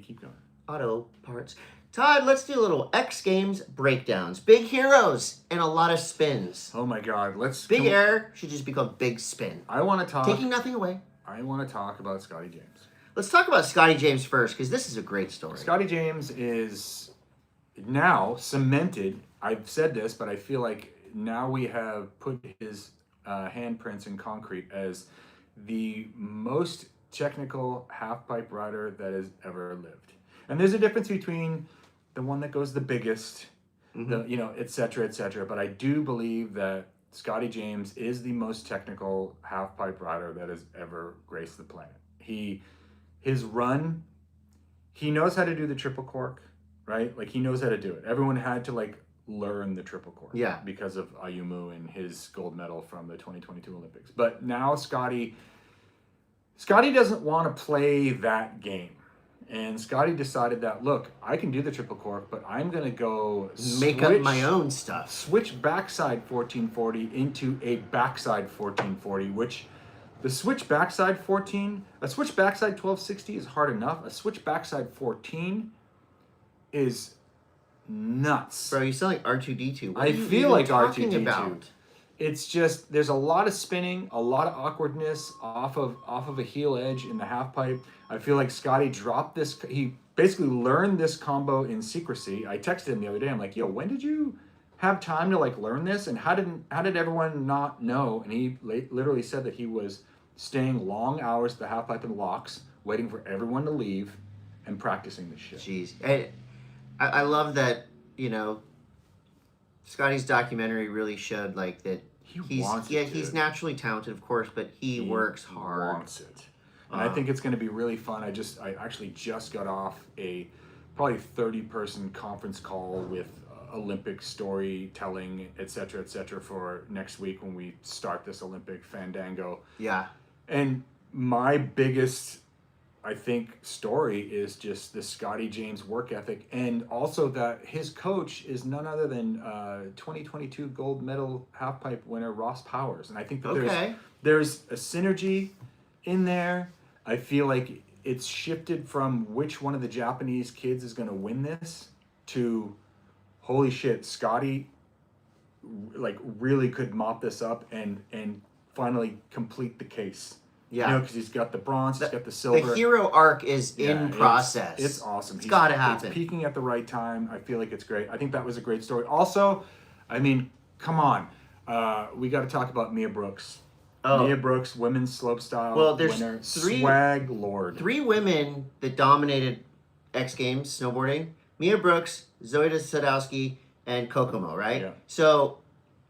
Keep going. Auto parts. Todd, let's do a little X Games breakdowns. Big heroes and a lot of spins. Oh my God, Big air should just be called big spin. I want to talk. Taking nothing away. I want to talk about Scotty James. Let's talk about Scotty James first, because this is a great story. Scotty James is now cemented. I've said this, but I feel like now we have put his handprints in concrete as the most technical half-pipe rider that has ever lived. And there's a difference between the one that goes the biggest, et cetera, et cetera. But I do believe that Scotty James is the most technical half-pipe rider that has ever graced the planet. His run, he knows how to do the triple cork, right? Like, he knows how to do it. Everyone had to, like, learn the triple cork because of Ayumu and his gold medal from the 2022 Olympics. But now Scotty doesn't want to play that game. And Scotty decided that, look, I can do the triple cork, but I'm going to go make up my own stuff. Switch backside 1440 into a backside 1440, which the switch backside 1260 is hard enough. A switch backside 14 is nuts. Bro, you sound like R2-D2. I feel like R2-D2. It's just, there's a lot of spinning, a lot of awkwardness off of a heel edge in the half pipe. I feel like Scotty dropped this. He basically learned this combo in secrecy. I texted him the other day. I'm like, yo, when did you have time to like learn this? And how did everyone not know? And he literally said that he was staying long hours at the half pipe and locks, waiting for everyone to leave and practicing this shit. Jeez. I love that, Scotty's documentary really showed like that he's naturally talented, of course, but he works hard. Wants it. And I think it's going to be really fun. I actually just got off a probably 30-person conference call with Olympic storytelling, et cetera, for next week when we start this Olympic fandango. Yeah. And my biggest, I think, story is just the Scotty James work ethic, and also that his coach is none other than 2022 gold medal halfpipe winner Ross Powers. And I think that there's a synergy in there. I feel like it's shifted from which one of the Japanese kids is going to win this to, holy shit, Scotty like really could mop this up and finally complete the case. Yeah, because he's got the bronze, he's got the silver. The hero arc is in process. It's awesome. It's got to happen. It's peaking at the right time. I feel like it's great. I think that was a great story. Also, I mean, come on. We got to talk about Mia Brooks. Mia Brooks, women's slopestyle winner. Swag lord. 3 women that dominated X Games snowboarding. Mia Brooks, Zoe Sadowski, and Kokomo, right? Yeah. So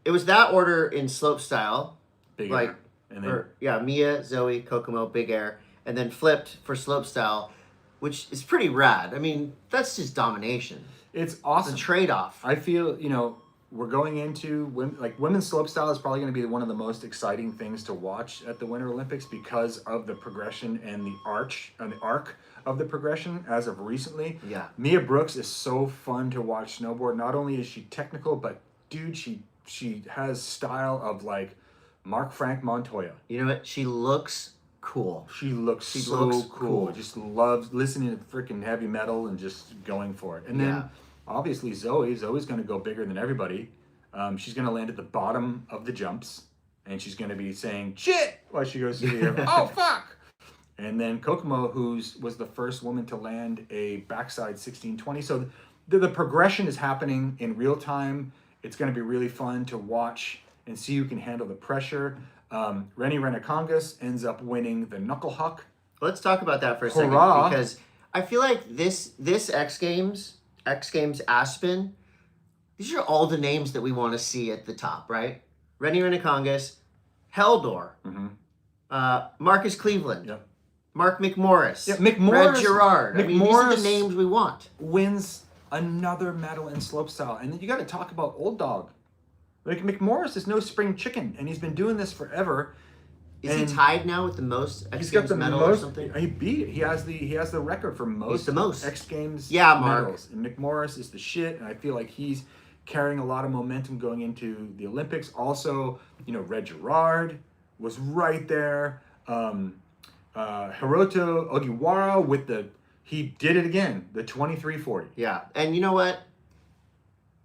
it was that order in slopestyle. Big air. And then, Mia, Zoe, Kokomo, Big Air, and then flipped for slopestyle, which is pretty rad. I mean, that's just domination. It's awesome. It's a trade-off. I feel, we're going into women's slopestyle is probably going to be one of the most exciting things to watch at the Winter Olympics because of the progression and the arc of the progression as of recently. Yeah. Mia Brooks is so fun to watch snowboard. Not only is she technical, but dude, she has style of like Mark Frank Montoya. You know what? She looks cool. She looks so cool. Just loves listening to freaking heavy metal and just going for it. And then obviously Zoe's going to go bigger than everybody. She's going to land at the bottom of the jumps, and she's going to be saying shit while she goes through the air. Oh fuck! And then Kokomo, was the first woman to land a backside 1620. So the progression is happening in real time. It's going to be really fun to watch and see who can handle the pressure. Rennie Renakongas ends up winning the knuckle huck. Let's talk about that for a second, because I feel like this X Games Aspen, these are all the names that we want to see at the top, right? Rennie Renakongas, Heldor, Marcus Cleveland, Mark McMorris, Red Gerard. I mean, these are the names we want. Wins another medal in slopestyle. And then you got to talk about Old Dog. Like, McMorris is no spring chicken, and he's been doing this forever. Is he tied now with the most X He's got Games the medal most. or something? He beat it. He has the record for most. He's the most X Games Mark. medals. And McMorris is the shit, and I feel like he's carrying a lot of momentum going into the Olympics. Also, Red Gerard was right there. Hiroto Ogiwara he did it again, the 2340. Yeah, and you know what?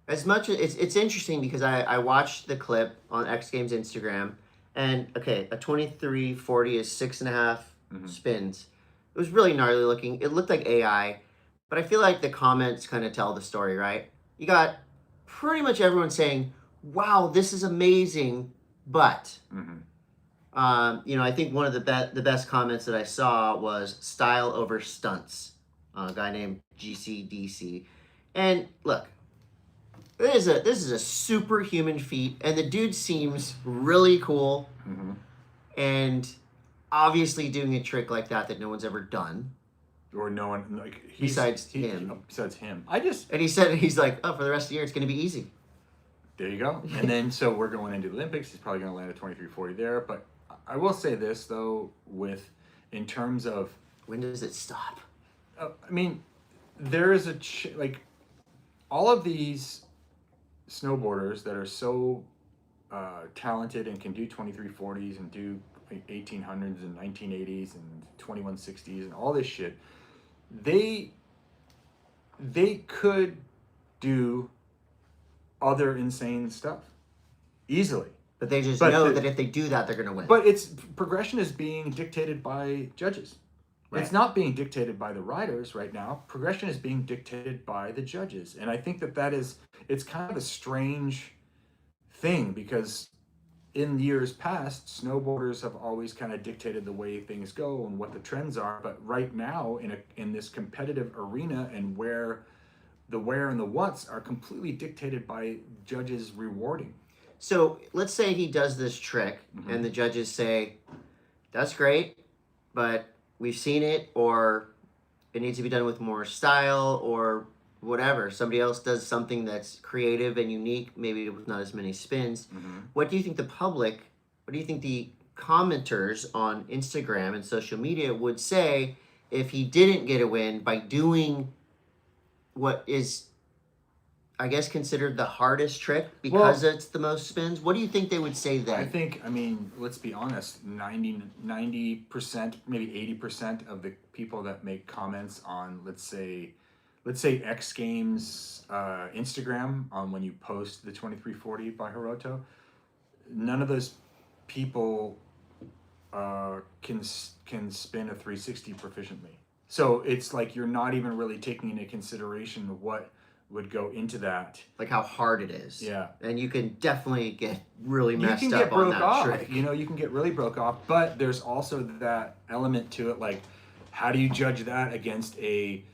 As much as it's interesting because I watched the clip on X Games Instagram, and okay, a 2340 is 6.5 spins. It was really gnarly looking. It looked like AI, but I feel like the comments kind of tell the story, right? You got pretty much everyone saying, "Wow, this is amazing," but I think one of the best comments that I saw was "style over stunts." A guy named GCDC, and look. This is a superhuman feat, and the dude seems really cool, and obviously doing a trick like that no one's ever done, or no one besides him. And He's like, oh, for the rest of the year it's going to be easy. There you go. And then so we're going into the Olympics. He's probably going to land a 2340 there. But I will say this though, in terms of when does it stop? I mean, there is all of these snowboarders that are so talented and can do 2340s and do 1800s and 1980s and 2160s and all this shit, they could do other insane stuff easily. But they just know that if they do that, they're going to win. But progression is being dictated by judges. Right. It's not being dictated by the riders right now. Progression is being dictated by the judges. And I think it's kind of a strange thing because in years past, snowboarders have always kind of dictated the way things go and what the trends are. But right now, in this competitive arena and where the where and the what's are completely dictated by judges rewarding. So let's say he does this trick and the judges say, that's great, but we've seen it, or it needs to be done with more style, or whatever. Somebody else does something that's creative and unique, maybe with not as many spins. What do you think the commenters on Instagram and social media would say if he didn't get a win by doing what is, I guess, considered the hardest trick because it's the most spins? What do you think they would say then? I mean, let's be honest, 90%, maybe 80% of the people that make comments on, let's say X Games Instagram on when you post the 2340 by Hiroto, none of those people can spin a 360 proficiently. So it's like you're not even really taking into consideration what would go into that, like how hard it is. Yeah, and you can definitely get really messed up on that trick. You can get really broke off, but there's also that element to it. Like, how do you judge that against a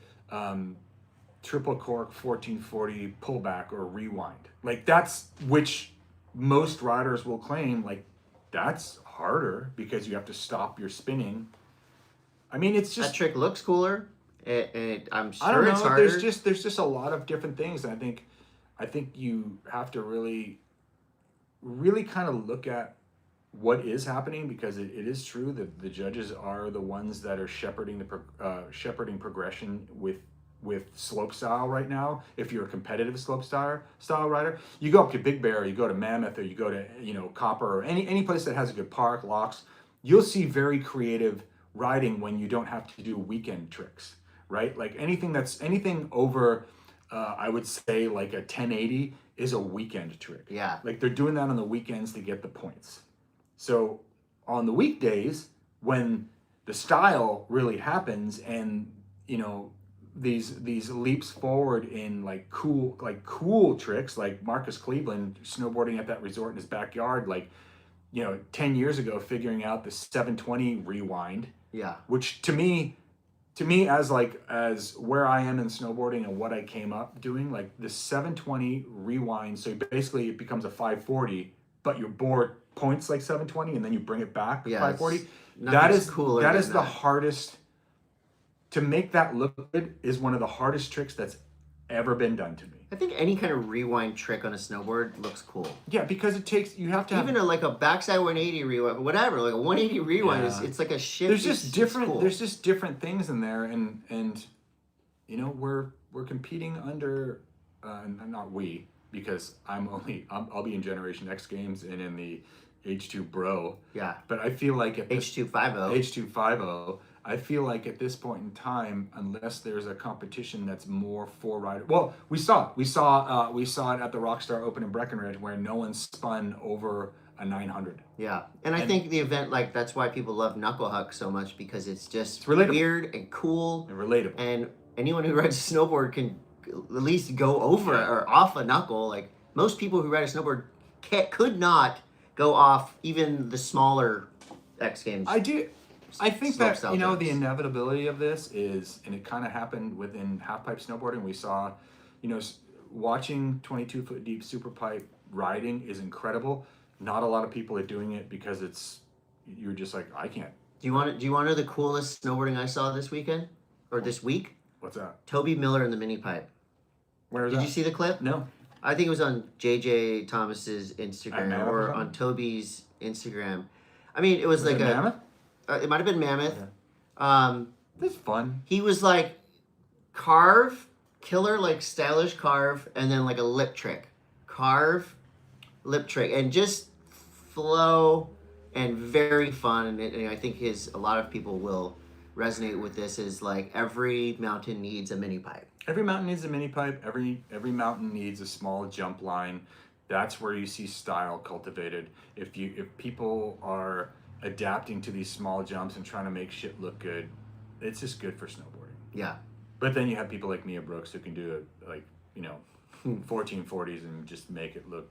triple cork 1440 pullback or rewind? Like that's which most riders will claim. Like that's harder because you have to stop your spinning. I mean, it's just that trick looks cooler. I'm sure I don't know. It's harder. There's just a lot of different things, and I think you have to really kind of look at what is happening because it is true that the judges are the ones that are shepherding progression with slope style right now. If you're a competitive slope style rider, you go up to Big Bear, or you go to Mammoth, or you go to Copper, or any place that has a good park, locks. You'll see very creative riding when you don't have to do weekend tricks. Right? Like anything over, I would say like a 1080 is a weekend trick. Yeah. Like they're doing that on the weekends to get the points. So on the weekdays, when the style really happens and, these leaps forward in cool tricks, like Marcus Cleveland snowboarding at that resort in his backyard, 10 years ago, figuring out the 720 rewind. Yeah. Which to me as where I am in snowboarding and what I came up doing, like the 720 rewind, so basically it becomes a 540, but your board points like 720 and then you bring it back 540. That is cooler. That is the hardest to make that look good, is one of the hardest tricks that's ever been done to me. I think any kind of rewind trick on a snowboard looks cool. Yeah, because you have to have... Even like a backside 180 rewind, whatever, like a 180 rewind Yeah. it's like a shift. There's just different. Cool. There's just different things in there, and you know we're competing under, not we, because I'll be in Generation X games and in the H2 Bro. Yeah. But I feel like at H250. H250. I feel like at this point in time, unless there's a competition that's more for rider. Well, we saw it at the Rockstar Open in Breckenridge where no one spun over a 900. Yeah, and I think the event, like, that's why people love Knuckle Huck so much, because it's just relatable. Weird and cool And relatable. And anyone who rides a snowboard can at least go over or off a knuckle. Like, most people who ride a snowboard could not go off even the smaller X Games. I think that, style you know, jumps. the inevitability of this is, and it kind of happened within half-pipe snowboarding. We saw, you know, watching 22-foot deep super pipe riding is incredible. Not a lot of people are doing it because you're just like, I can't. Do you want to know the coolest snowboarding I saw this weekend? Or this week? What's that? Toby Miller in the mini pipe. Where is that? Did you see the clip? No. I think it was on JJ Thomas's Instagram Mammoth or or on Toby's Instagram. I mean, it was like it Mammoth? It might have been Mammoth. Yeah. That's fun. He was like carve, killer, like stylish carve, and then like a lip trick. Carve, lip trick, and just flow and very fun. And I think a lot of people will resonate with this, is like every mountain needs a mini pipe. Every mountain needs a mini pipe. Every mountain needs a small jump line. That's where you see style cultivated. If people are adapting to these small jumps and trying to make shit look good, it's just good for snowboarding. Yeah. But then you have people like Mia Brooks who can do it, like, you know, 1440s and just make it look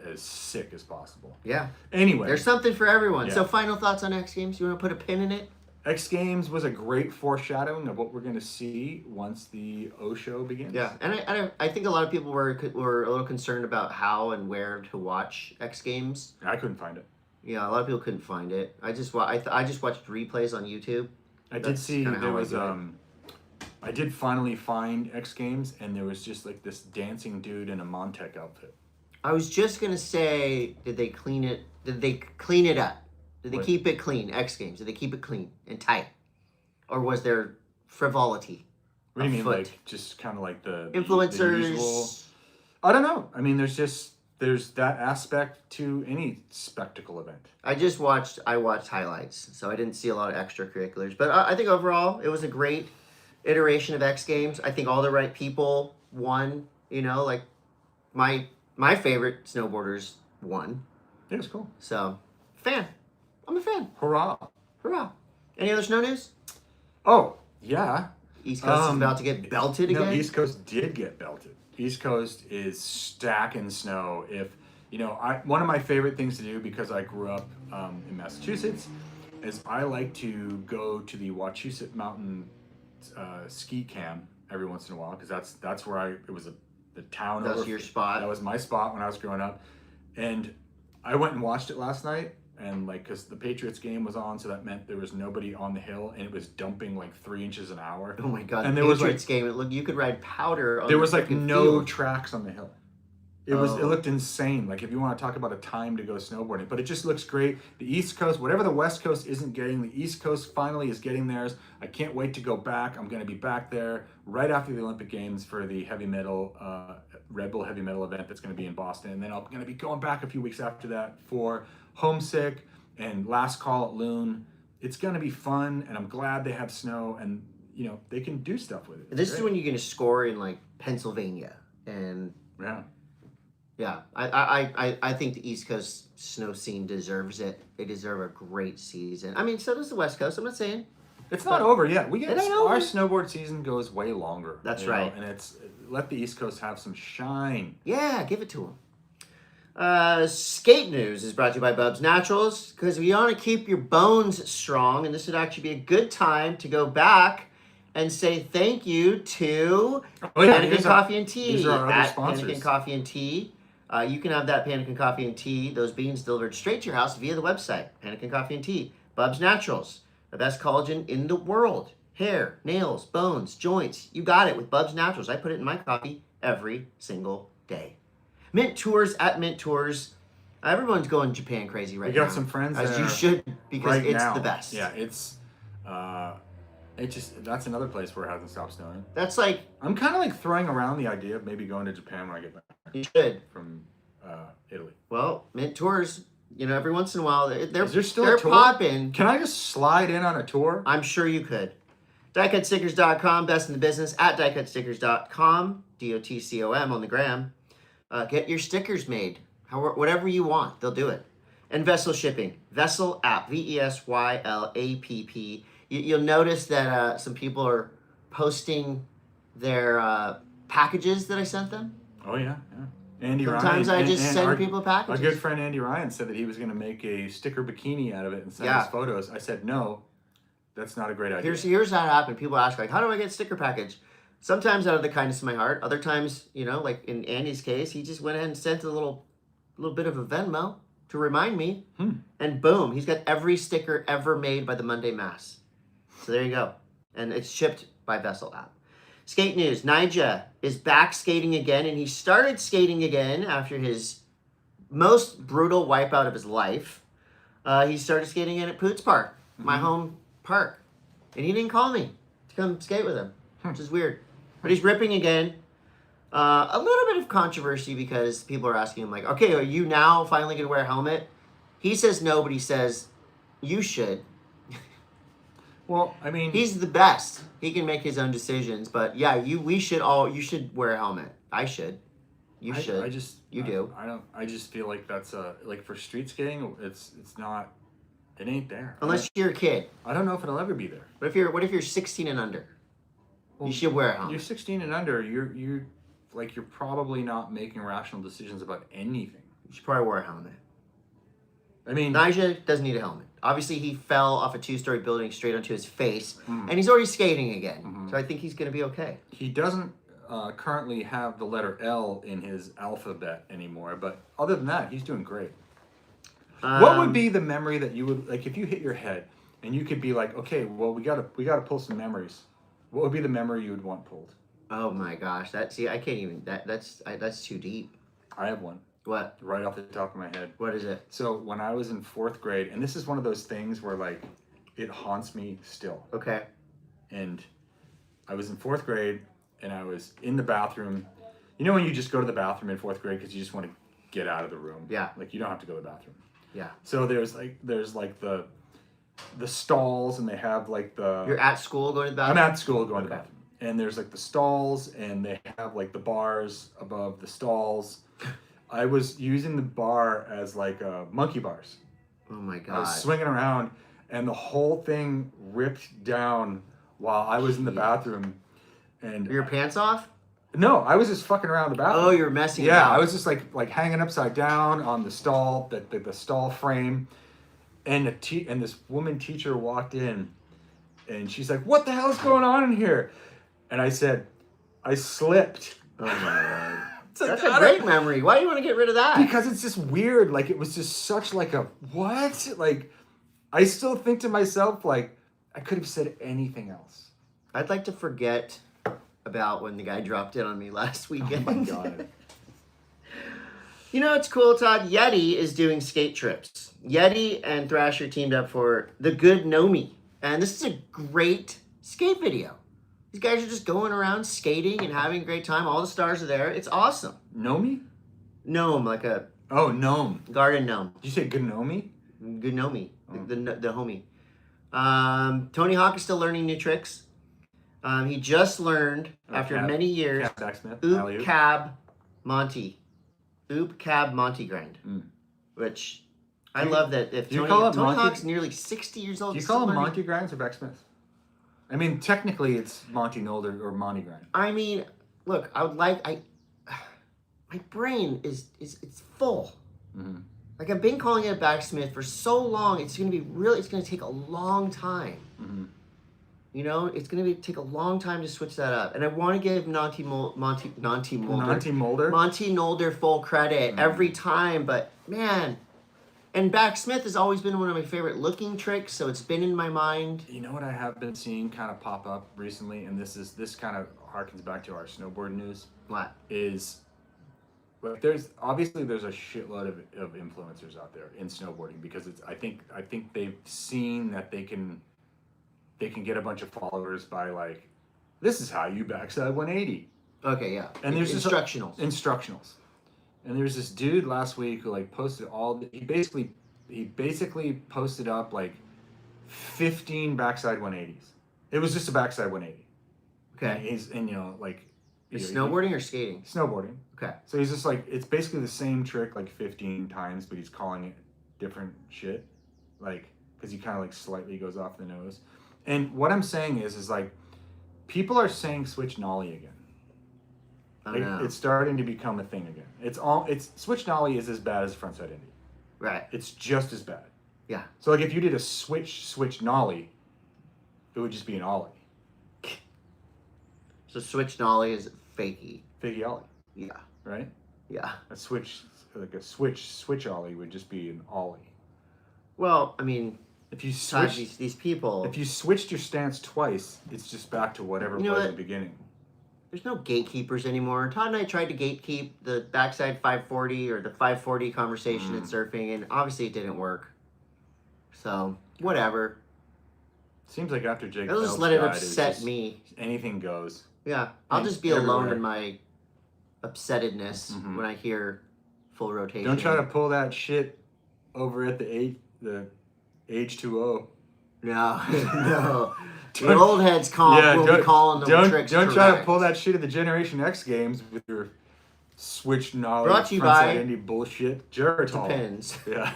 as sick as possible. Yeah. Anyway, there's something for everyone. Yeah. So final thoughts on X Games? You want to put a pin in it? X Games was a great foreshadowing of what we're going to see once the O show begins. Yeah, and I think a lot of people were a little concerned about how and where to watch X Games. I couldn't find it. Yeah, a lot of people couldn't find it. I just watched replays on YouTube. I did see there was I did finally find X Games, and there was just like this dancing dude in a Montec outfit. I was just gonna say, did they clean it? Did they clean it up? Did they What? keep it clean? X Games. Did they keep it clean and tight, or was there frivolity? What do you mean, afoot? like just kind of like the Influencers. The usual? I don't know. I mean, there's that aspect to any spectacle event. I watched highlights, so I didn't see a lot of extracurriculars. But I think overall, it was a great iteration of X Games. I think all the right people won. You know, like my favorite snowboarders won. It was cool. So, I'm a fan. Hurrah! Hurrah! Any other snow news? Oh yeah. East Coast is about to get belted again. No, East Coast did get belted. East Coast is stacking snow. If you know, one of my favorite things to do, because I grew up in Massachusetts, is I like to go to the Wachusett Mountain ski cam every once in a while, because that's where it was the town. That was your spot. That was my spot when I was growing up, and I went and watched it last night. And like, because the Patriots game was on, so that meant there was nobody on the hill, and it was dumping like 3 inches an hour. Oh my god! And the there was Patriots game. Look, you could ride powder. On there was like freaking no field. tracks on the hill. It looked insane. Like, if you want to talk about a time to go snowboarding, but it just looks great. The East Coast, whatever the West Coast isn't getting, the East Coast finally is getting theirs. I can't wait to go back. I'm going to be back there right after the Olympic Games for the heavy metal, Red Bull heavy metal event that's going to be in Boston. And then I'm going to be going back a few weeks after that for Homesick and Last Call at Loon. It's going to be fun, and I'm glad they have snow, and you know, they can do stuff with it. This is when you're going to score in like Pennsylvania, and yeah, I think the East Coast snow scene deserves it. They deserve a great season. I mean, so does the West Coast. I'm not saying it's not over yet. We get It ain't our over. snowboard season goes way longer. That's you know, right. and it's let the East Coast have some shine. Yeah, give it to them. Skate news is brought to you by Bubs Naturals, because we want to keep your bones strong, and this would actually be a good time to go back and say thank you to Pannikin Coffee and Tea. These are our other at sponsors. Pannikin Coffee and Tea. You can have that Pannikin Coffee and Tea, those beans delivered straight to your house via the website, Pannikin Coffee and Tea. Bubs Naturals, the best collagen in the world. hair, nails, bones, joints. You got it with Bubs Naturals. I put it in my coffee every single day. Mint Tours at Mint Tours. Everyone's going Japan crazy right now. We got some friends as there you should, because right it's now. the best. Yeah, that's another place where it hasn't stopped snowing. That's like, I'm kind of like throwing around the idea of maybe going to Japan when I get back you should. from Italy. Well, Mint Tours, every once in a while, Is there still they're a tour? popping. Can I just slide in on a tour? I'm sure you could. DiecutStickers.com, best in the business at DiecutStickers.com, DOTCOM on the gram. Get your stickers made. Whatever you want, they'll do it. And Vesyl Shipping. Vesyl app, VESYLAPP. You'll notice that some people are posting their packages that I sent them. Oh, yeah. Andy Sometimes Ryan. I just send people packages. Our good friend Andy Ryan said that he was going to make a sticker bikini out of it and send us photos. I said, no, that's not a great idea. Here's how it happened. People ask, like, how do I get a sticker package? Sometimes out of the kindness of my heart. Other times, like in Andy's case, he just went ahead and sent a little bit of a Venmo to remind me. And boom, he's got every sticker ever made by the Monday M.A.S.S. So there you go. And it's shipped by Vesyl app. Skate news. Nyjah is back skating again, and he started skating again after his most brutal wipeout of his life. He started skating in at Poots Park, my home park. And he didn't call me to come skate with him, which is weird. But he's ripping again. A little bit of controversy because people are asking him, like, okay, are you now finally going to wear a helmet? He says no, but he says, you should. Well, I mean, he's the best. He can make his own decisions, but yeah, you should wear a helmet. I should. You should. You do. I just feel like that's like for street skating, it's not. It ain't there. Unless you're a kid. I don't know if it'll ever be there. What if you're 16 and under? Well, you should wear a helmet. You're 16 and under. You're probably not making rational decisions about anything. You should probably wear a helmet. I mean, Nyjah doesn't need a helmet. Obviously, he fell off a 2-story building straight onto his face, and he's already skating again. So I think he's going to be okay. He doesn't currently have the letter L in his alphabet anymore, but other than that, he's doing great. What would be the memory that you would like if you hit your head and you could be like, okay, well, we gotta pull some memories. What would be the memory you would want pulled? Oh my gosh, I can't even. That's too deep. I have one. What? Right off the top of my head. What is it? So when I was in 4th grade, and this is one of those things where like it haunts me still. Okay. And I was in 4th grade, and I was in the bathroom. You know when you just go to the bathroom in 4th grade because you just want to get out of the room. Yeah. Like you don't have to go to the bathroom. Yeah. So there's like the stalls, and they have like the. You're at school going to the bathroom? I'm at school going to the bathroom, and there's like the stalls, and they have like the bars above the stalls. I was using the bar as like monkey bars. Oh my god! I was swinging around, and the whole thing ripped down while I was in the bathroom. And your pants off? No, I was just fucking around the bathroom. Oh, you were messing. Yeah, about. I was just like hanging upside down on the stall, the stall frame, and this woman teacher walked in, and she's like, "What the hell is going on in here?" And I said, "I slipped." Oh my god. Like, that's a great memory. Why do you want to get rid of that? Because it's just weird. Like, it was just such like a, what? Like, I still think to myself, like, I could have said anything else. I'd like to forget about when the guy dropped in on me last weekend. Oh my God. You know what's cool, Todd? Yeti is doing skate trips. Yeti and Thrasher teamed up for The Good Know Me. And this is a great skate video. These guys are just going around skating and having a great time. All the stars are there. It's awesome. Nomi? Gnome, like a... Oh, gnome. Garden gnome. Did you say Gnomi? Good know me. The homie. Tony Hawk is still learning new tricks. He just learned, after many years, Oop Cab Monty. Oop Cab Monty grind. Which, I love that. If Tony Hawk's nearly 60 years old. Do you call him Monty Grinds or Backsmith? I mean, technically, it's Monty Nolder or Monty Grind. I mean, look, I would like, my brain is it's full. Mm-hmm. Like, I've been calling it Backsmith for so long, it's going to take a long time. Mm-hmm. You know, it's going to take a long time to switch that up. And I want to give Monty Nolder full credit every time, but man, And backsmith has always been one of my favorite looking tricks, so it's been in my mind. You know what I have been seeing kind of pop up recently, and this kind of harkens back to our snowboard news. What? Is like there's a shitload of influencers out there in snowboarding because I think they've seen that they can get a bunch of followers by like, this is how you backside 180. Okay, yeah. And there's instructionals. Instructionals. And there's this dude last week who like posted he basically posted up like 15 backside 180s. It was just a backside 180. Okay. And you know, like, snowboarding or skating? Snowboarding. Okay. So he's just like, it's basically the same trick like 15 times, but he's calling it different shit. Like, because he kind of like slightly goes off the nose. And what I'm saying is like, people are saying switch nollie again. Like, it's starting to become a thing again. It's switch nollie is as bad as frontside indie. Right. It's just as bad. Yeah. So like if you did a switch nollie, it would just be an ollie. So switch nollie is fakey. Fakey ollie. Yeah. Right? Yeah. A switch ollie would just be an ollie. Well, I mean, if you Todd, switch these people, if you switched your stance twice, it's just back to whatever was at the beginning. There's no gatekeepers anymore. Todd and I tried to gatekeep the backside 540 or the 540 conversation in surfing, and obviously it didn't work. So, whatever. Seems like after Jake I'll just let it upset me. Anything goes. Yeah, I'll just be alone in my upsettedness when I hear full rotation. Don't try to pull that shit over at the H2O. No, no. The old heads will be calling them tricks. Don't try to pull that shit at the Generation X games with your switch knowledge. Brought to you by any bullshit. Geritol. Depends. Yeah.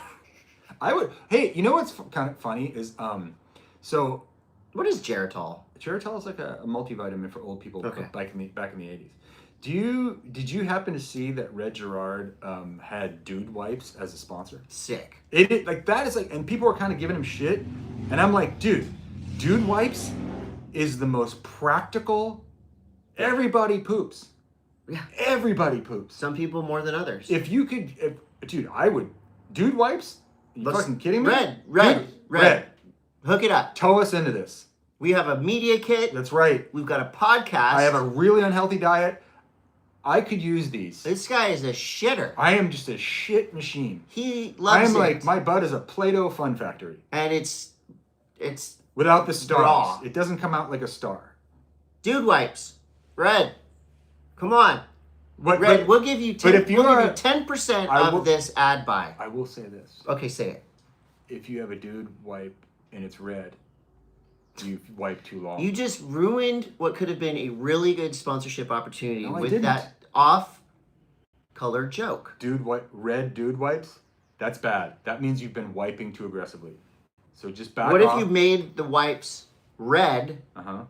I would. Hey, you know what's kind of funny is so. What is Geritol? Geritol is like a multivitamin for old people. Okay. Back in the 80s. Did you happen to see that Red Gerard had Dude Wipes as a sponsor? Sick. It like that is like, and people were kind of giving him shit, and I'm like, dude, Dude Wipes is the most practical. Everybody poops. Yeah. Everybody poops. Some people more than others. If you could, dude, I would. Dude Wipes? Are you fucking kidding me? Red. Hook it up. Tow us into this. We have a media kit. That's right. We've got a podcast. I have a really unhealthy diet. I could use these. This guy is a shitter. I am just a shit machine. He loves it. I am like, my butt is a Play-Doh fun factory. And it's without the stars. Raw. It doesn't come out like a star. Dude Wipes. Red. Come on. Red, we'll give you 10% of this ad buy. I will say this. Okay, say it. If you have a Dude Wipe and it's red, you've wiped too long. You just ruined what could have been a really good sponsorship opportunity with that off-color joke. Red Dude Wipes? That's bad. That means you've been wiping too aggressively. So just back off. What if you made the wipes red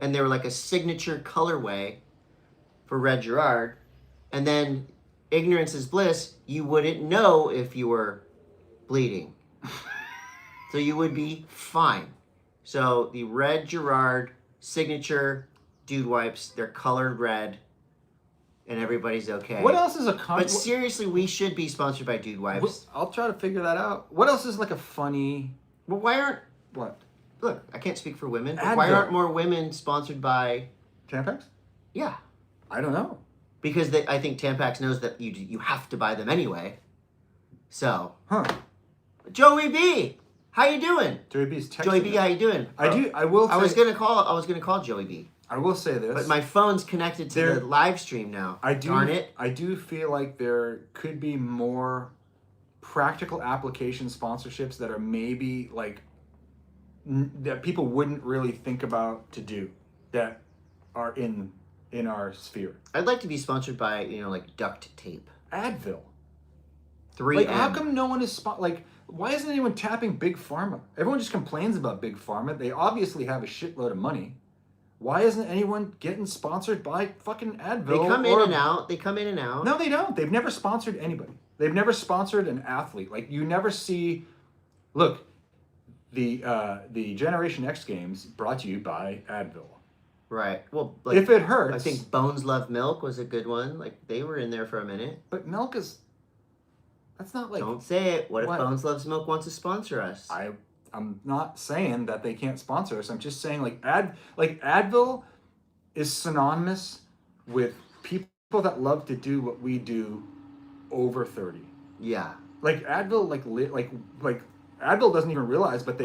and they were like a signature colorway for Red Gerard, and then ignorance is bliss, you wouldn't know if you were bleeding. So you would be fine. So the Red Gerard signature Dude Wipes, they're colored red, and everybody's okay. What else is But seriously, we should be sponsored by Dude Wipes. I'll try to figure that out. What else is like a funny... Well, why aren't... What? Look, I can't speak for women, but why aren't more women sponsored by... Tampax? Yeah. I don't know. Because I think Tampax knows that you have to buy them anyway. So... Joey B! How you doing? Joey B's texting. Joey B, how you doing? I was gonna call Joey B. I will say this. But my phone's connected to the live stream now. Darn it. I do feel like there could be more practical application sponsorships that are maybe like that people wouldn't really think about to do that are in our sphere. I'd like to be sponsored by, like duct tape. Advil. 3M. Like, how come no one is why isn't anyone tapping Big Pharma? Everyone just complains about Big Pharma. They obviously have a shitload of money. Why isn't anyone getting sponsored by fucking Advil? They come in and out. No, they don't. They've never sponsored anybody. They've never sponsored an athlete. Like, you never see... Look, the Generation X games brought to you by Advil. Right. Well, if it hurts... I think Bones Love Milk was a good one. Like, they were in there for a minute. But milk is That's not like... Don't say it. What if What? Bones Love Smoke wants to sponsor us? I'm not saying that they can't sponsor us. I'm just saying like Advil is synonymous with people that love to do what we do over 30. Yeah. Like Advil, like Advil doesn't even realize, but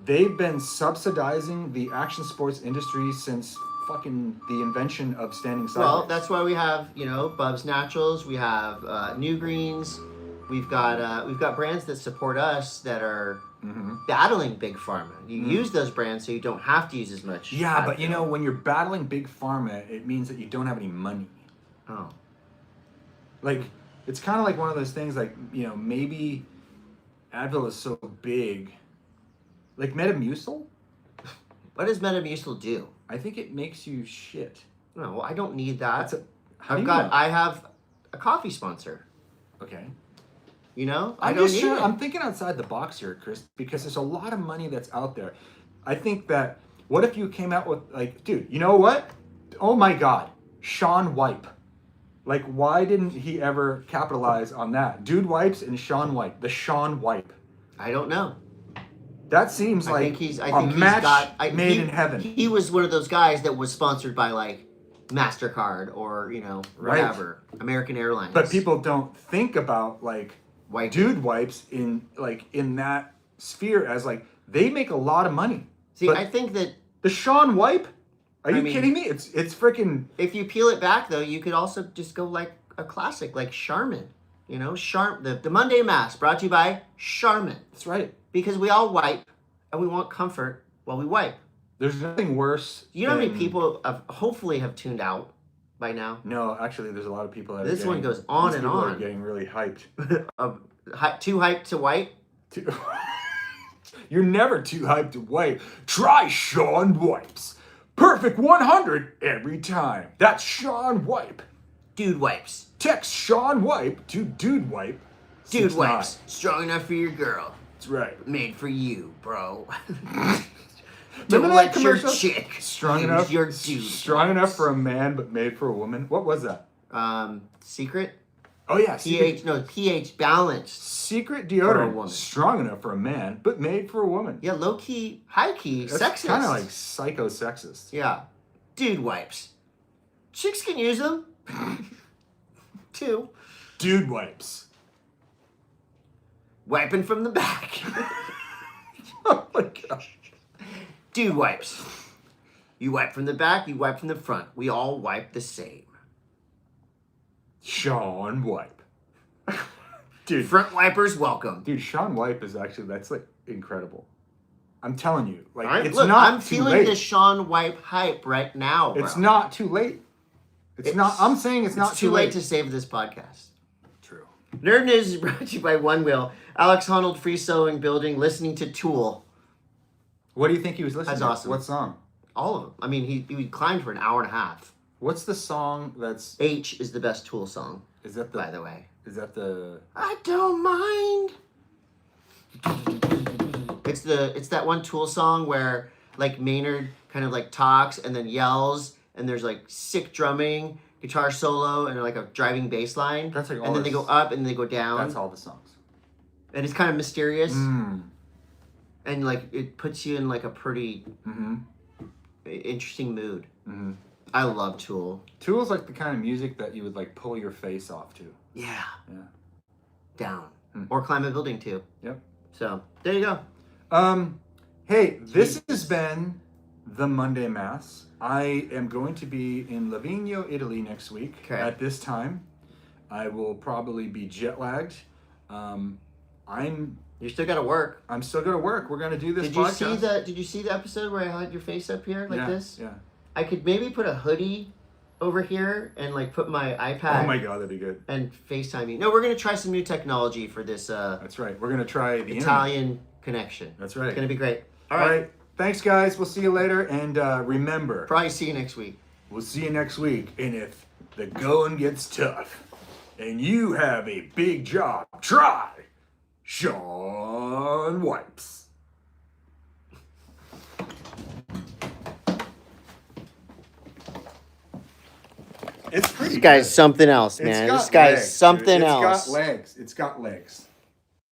they've been subsidizing the action sports industry since fucking the invention of standing sideways. Well, that's why we have, Bubs Naturals. We have New Greens. We've got brands that support us that are battling big pharma. You use those brands so you don't have to use as much. Yeah, but when you're battling big pharma, it means that you don't have any money. Oh. Like, it's kind of like one of those things. Like, maybe Advil is so big. Like Metamucil. What does Metamucil do? I think it makes you shit. No, I don't need that. I I have a coffee sponsor. Okay. I'm thinking outside the box here, Chris, because there's a lot of money that's out there. I think that, what if you came out with, like, dude, you know what? Oh my God, Sean Wipe. Like, why didn't he ever capitalize on that? Dude Wipes and Sean Wipe. The Sean Wipe. I don't know. That seems like a match made in heaven. He was one of those guys that was sponsored by, like, MasterCard or, whatever. Right. American Airlines. But people don't think about, like, Dude Wipes in that sphere as, like, they make a lot of money. See, but I think that the Sean Wipe, are you kidding me? It's freaking... If you peel it back, though, you could also just go like a classic, like Charmin. The Monday M.A.S. brought to you by Charmin. That's right. Because we all wipe, and we want comfort while we wipe. There's nothing worse. You know how many people hopefully have tuned out by now? No, actually, there's a lot of people that This one goes on and on. Are getting really hyped. Too hyped to wipe? You're never too hyped to wipe. Try Sean Wipes. Perfect 100 every time. That's Sean Wipe. Dude Wipes. Text Sean Wipe to Dude Wipe. Dude Wipes. Strong enough for your girl. That's right. Made for you, bro. Don't let your chick strong enough. Your dude. Strong enough for a man, but made for a woman. What was that? Secret. Oh yeah, pH balanced. Secret deodorant, strong enough for a man, but made for a woman. Yeah, low key, high key, That's sexist. Kind of like psycho-sexist. Yeah, Dude Wipes. Chicks can use them. Too. Dude Wipes. Wiping from the back. Oh my God. Dude Wipes. You wipe from the back, you wipe from the front. We all wipe the same. Sean Wipe. Dude. Front wipers welcome. Dude, Sean Wipe is actually, that's like incredible. I'm telling you. Like, I'm feeling the Sean Wipe hype right now, bro. It's not too late. I'm saying it's not too late to save this podcast. True. Nerd News is brought to you by One Wheel, Alex Honold Free Sewing Building, listening to Tool. What do you think he was listening to? That's awesome. What song? All of them. I mean, he climbed for an hour and a half. What's the song that's... H is the best Tool song. Is that by the way. Is that the... I don't mind. It's that one Tool song where, like, Maynard kind of, like, talks and then yells, and there's, like, sick drumming, guitar solo, and, like, a driving bass line. That's like all and then they go up and they go down. That's all the songs. And it's kind of mysterious. And, like, it puts you in, like, a pretty interesting mood. I love Tool. Tool's like the kind of music that you would, like, pull your face off to. Yeah. Yeah. Down. Or climb a building, too. Yep. So, there you go. Hey, this has been the Monday M.A.S. I am going to be in Livigno, Italy next week at this time. I will probably be jet lagged. You still got to work. I'm still going to work. We're going to do this podcast. Did you see the episode where I had your face up here like this? Yeah. I could maybe put a hoodie over here and like put my iPad. Oh my God, that'd be good. And FaceTime you. No, we're going to try some new technology for this. That's right. We're going to try the Italian connection. That's right. It's going to be great. All right. Thanks, guys. We'll see you later. And remember. Probably see you next week. We'll see you next week. And if the going gets tough and you have a big job, try Sean Wipes. It's pretty. This guy's good. something else, It's man. got This guy's legs, dude. something It's else. got legs. It's got legs.